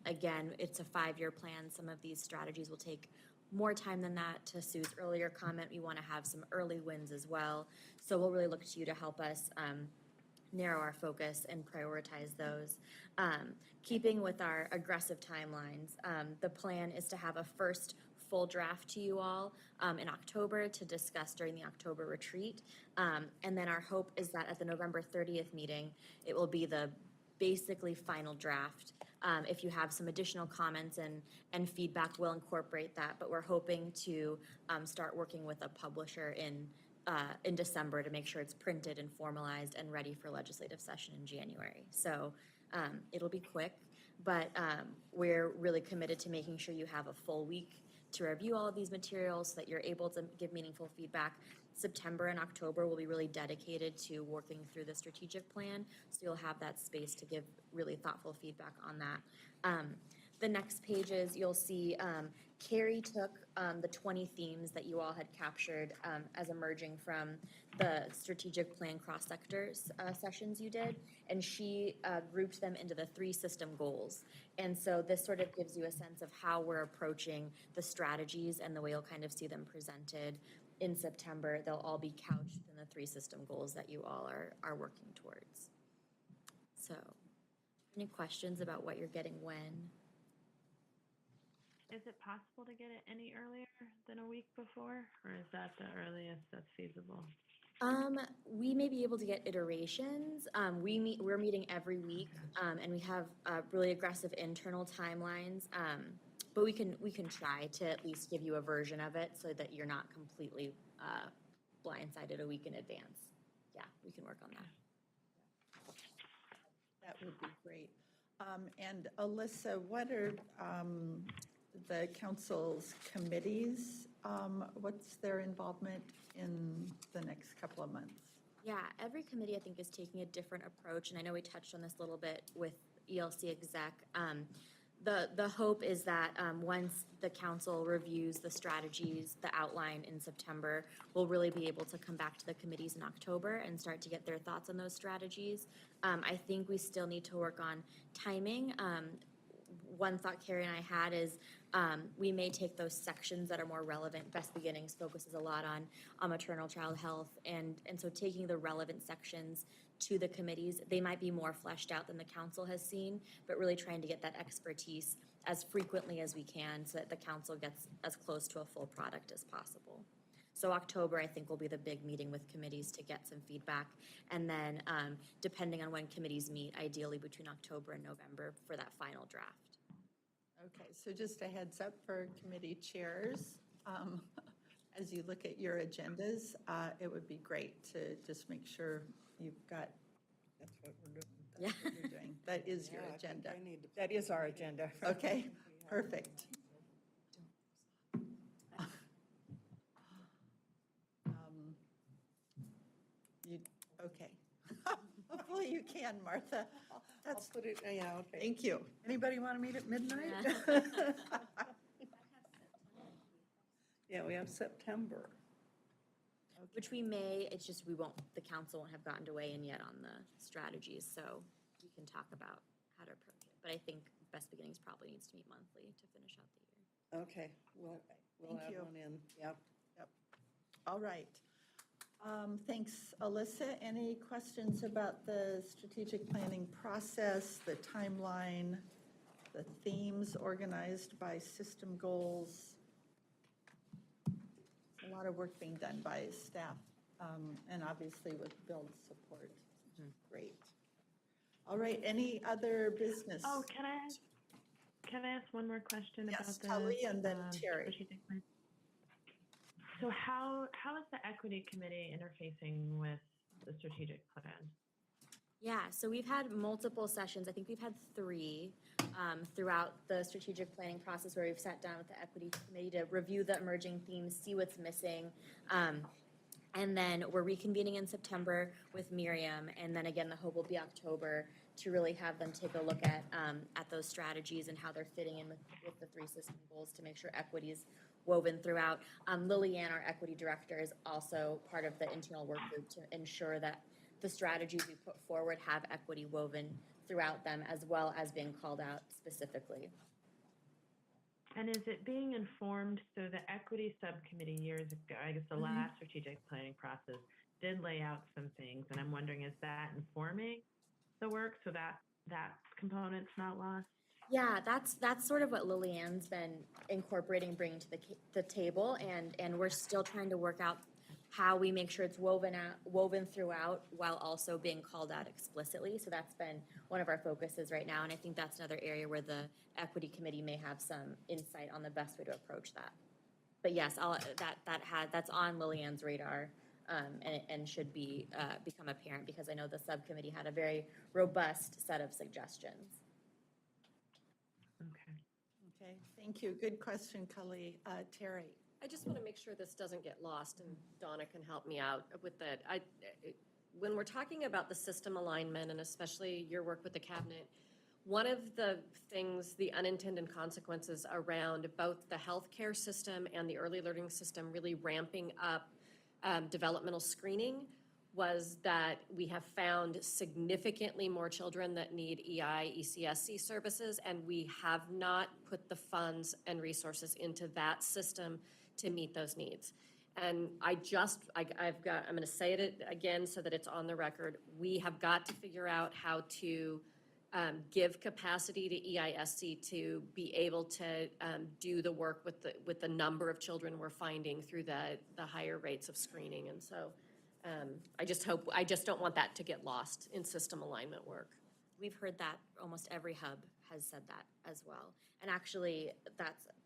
Again, it's a 5-year plan. Some of these strategies will take more time than that. To Sue's earlier comment, we want to have some early wins as well. So we'll really look to you to help us narrow our focus and prioritize those. Keeping with our aggressive timelines, the plan is to have a first full draft to you all in October to discuss during the October retreat. And then our hope is that at the November 30th meeting, it will be the basically final draft. If you have some additional comments and feedback, we'll incorporate that, but we're hoping to start working with a publisher in December to make sure it's printed and formalized and ready for legislative session in January. So it'll be quick, but we're really committed to making sure you have a full week to review all of these materials so that you're able to give meaningful feedback. September and October will be really dedicated to working through the strategic plan, so you'll have that space to give really thoughtful feedback on that. The next pages, you'll see Carrie took the 20 themes that you all had captured as emerging from the strategic plan cross-sector sessions you did, and she grouped them into the 3 system goals. And so this sort of gives you a sense of how we're approaching the strategies and the way you'll kind of see them presented in September. They'll all be couched in the 3 system goals that you all are working towards. So, any questions about what you're getting when? Is it possible to get it any earlier than a week before, or is that the earliest that's feasible? We may be able to get iterations. We're meeting every week, and we have really aggressive internal timelines. But we can try to at least give you a version of it so that you're not completely blindsided a week in advance. Yeah, we can work on that. That would be great. And Alyssa, what are the council's committees? What's their involvement in the next couple of months? Yeah, every committee I think is taking a different approach, and I know we touched on this a little bit with ELC exec. The hope is that once the council reviews the strategies, the outline in September, we'll really be able to come back to the committees in October and start to get their thoughts on those strategies. I think we still need to work on timing. One thought Carrie and I had is we may take those sections that are more relevant. Best Beginnings focuses a lot on maternal child health, and so taking the relevant sections to the committees, they might be more fleshed out than the council has seen, but really trying to get that expertise as frequently as we can so that the council gets as close to a full product as possible. So October, I think, will be the big meeting with committees to get some feedback. And then depending on when committees meet, ideally between October and November for that final draft. Okay, so just a heads up for committee chairs. As you look at your agendas, it would be great to just make sure you've got. That's what we're doing. That's what you're doing. That is your Yeah, I think agenda. I need to- That is our agenda. Okay, perfect. Okay. Hopefully you can, Martha. I'll put it, yeah, okay. Thank you. Anybody want to meet at midnight? Yeah, we have September. Which we may, it's just the council won't have gotten to weigh in yet on the strategies, so we can talk about how to approach it. But I think Best Beginnings probably needs to meet monthly to finish out the year. Okay, we'll Thank add you. one in, yep. All right. Thanks, Alyssa. Any questions about the strategic planning process, the timeline, the themes organized by system goals? lot of work being done by staff, and obviously with Bill's support. Great. All right, any other business? Oh, can I ask one more question Yes, about the Tully and then Terry. strategic plan? So how is the equity committee interfacing with the strategic plan? Yeah, so we've had multiple sessions. I think we've had 3 throughout the strategic planning process where we've sat down with the equity committee to review the emerging themes, see what's missing. And then we're reconvening in September with Miriam, and then again, the hope will be October to really have them take a look at those strategies and how they're fitting in with the 3 system goals to make sure equity is woven throughout. Lillian, our equity director, is also part of the internal work group to ensure that the strategies we put forward have equity woven throughout them, as well as being called out specifically. And is it being informed, so the equity subcommittee years ago, I guess the last strategic planning process did lay out some things, and I'm wondering, is that informing the work so that that component's not lost? Yeah, that's sort of what Lillian's been incorporating, bringing to the table, and we're still trying to work out how we make sure it's woven throughout while also being called out explicitly. So that's been one of our focuses right now, and I think that's another area where the equity committee may have some insight on the best way to approach that. But yes, that's on Lillian's radar, and should be become apparent, because I know the subcommittee had a very robust set of suggestions. Okay. Okay, thank you. Good question, Cully. Terry? I just want to make sure this doesn't get lost, and Donna can help me out with that. When we're talking about the system alignment, and especially your work with the cabinet, one of the things, the unintended consequences around both the healthcare system and the early learning system really ramping up developmental screening was that we have found significantly more children that need EI, ECSC services, and we have not put the funds and resources into that system to meet those needs. And I'm going to say it again so that it's on the record. We have got to figure out how to give capacity to EISC to be able to do the work with the number of children we're finding through the higher rates of screening. And so I just don't want that to get lost in system alignment work. We've heard that almost every hub has said that as well. And actually,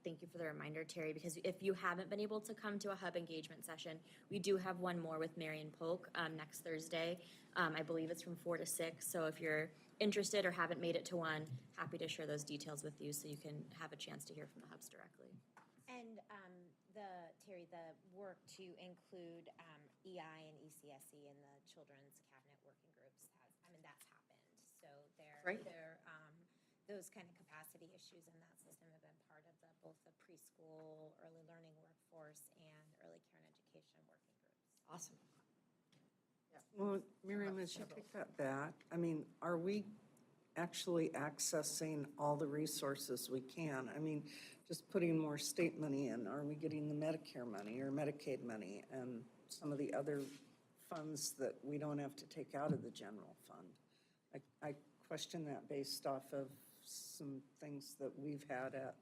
thank you for the reminder, Terry, because if you haven't been able to come to a hub engagement session, we do have one more with Marion Polk next Thursday. I believe it's from 4 to 6. So if you're interested or haven't made it to one, happy to share those details with you so you can have a chance to hear from the hubs directly. And Terry, the work to include EI and ECSC in the children's cabinet working groups that's happened. So those kind of capacity issues in that system have been part of both the preschool, early learning workforce, and early care and education working groups. Awesome. Well, Miriam, as you pick that back, I mean, are we actually accessing all the resources we can? I mean, just putting more state money in, are we getting the Medicare money or Medicaid money and some of the other funds that we don't have to take out of the general fund? I question that based off of some things that we've had at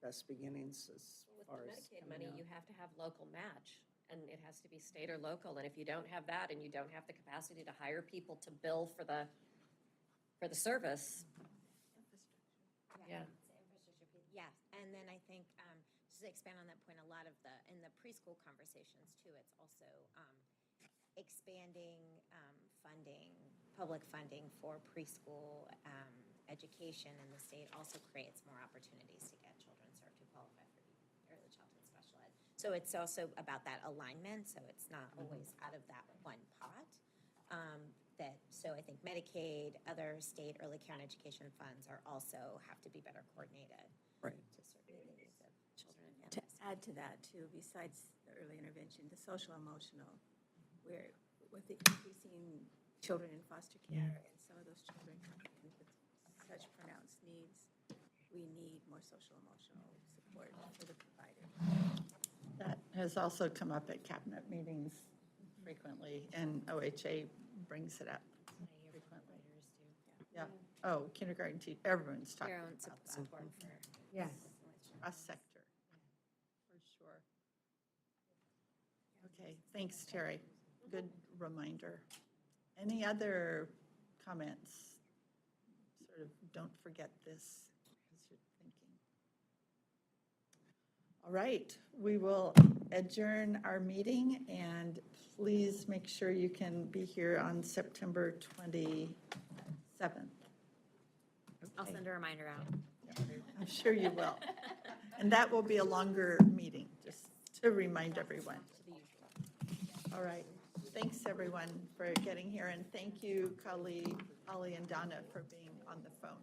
Best Beginnings as far as With the Medicaid money, you have to have local match, and it has to be state or local. And if you don't have that, and you don't have the capacity to hire people to bill for the service. Yeah. It's an infrastructure piece. Yes, and then I think, just to expand on that point, a lot of in the preschool conversations too, it's also expanding funding, public funding for preschool education in the state also creates more opportunities to get children served who qualify for early childhood special ed. So it's also about that alignment, so it's not always out of that one pot. So I think Medicaid, other state early care and education funds also have to be better coordinated. Right. To serve the needs of children and To families. add to that too, besides the early intervention, the social emotional, where with the increasing children in foster care and some of those children coming in with such pronounced needs, we need more social emotional support for the provider. That has also come up at cabinet meetings frequently, and OHA brings it up frequently. Yeah. Oh, kindergarten teacher, everyone's talking Their own about that. support for. Yes, cross sector, for sure. Okay, thanks, Terry. Good reminder. Any other comments? Sort of don't forget this as you're thinking. All right, we will adjourn our meeting, and please make sure you can be here on September 27th. I'll Okay. send a reminder out. I'm sure you will. And that will be a longer meeting, just to remind everyone. All right. Thanks, everyone, for getting here, and thank you, Kali, Holly, and Donna for being on the phone.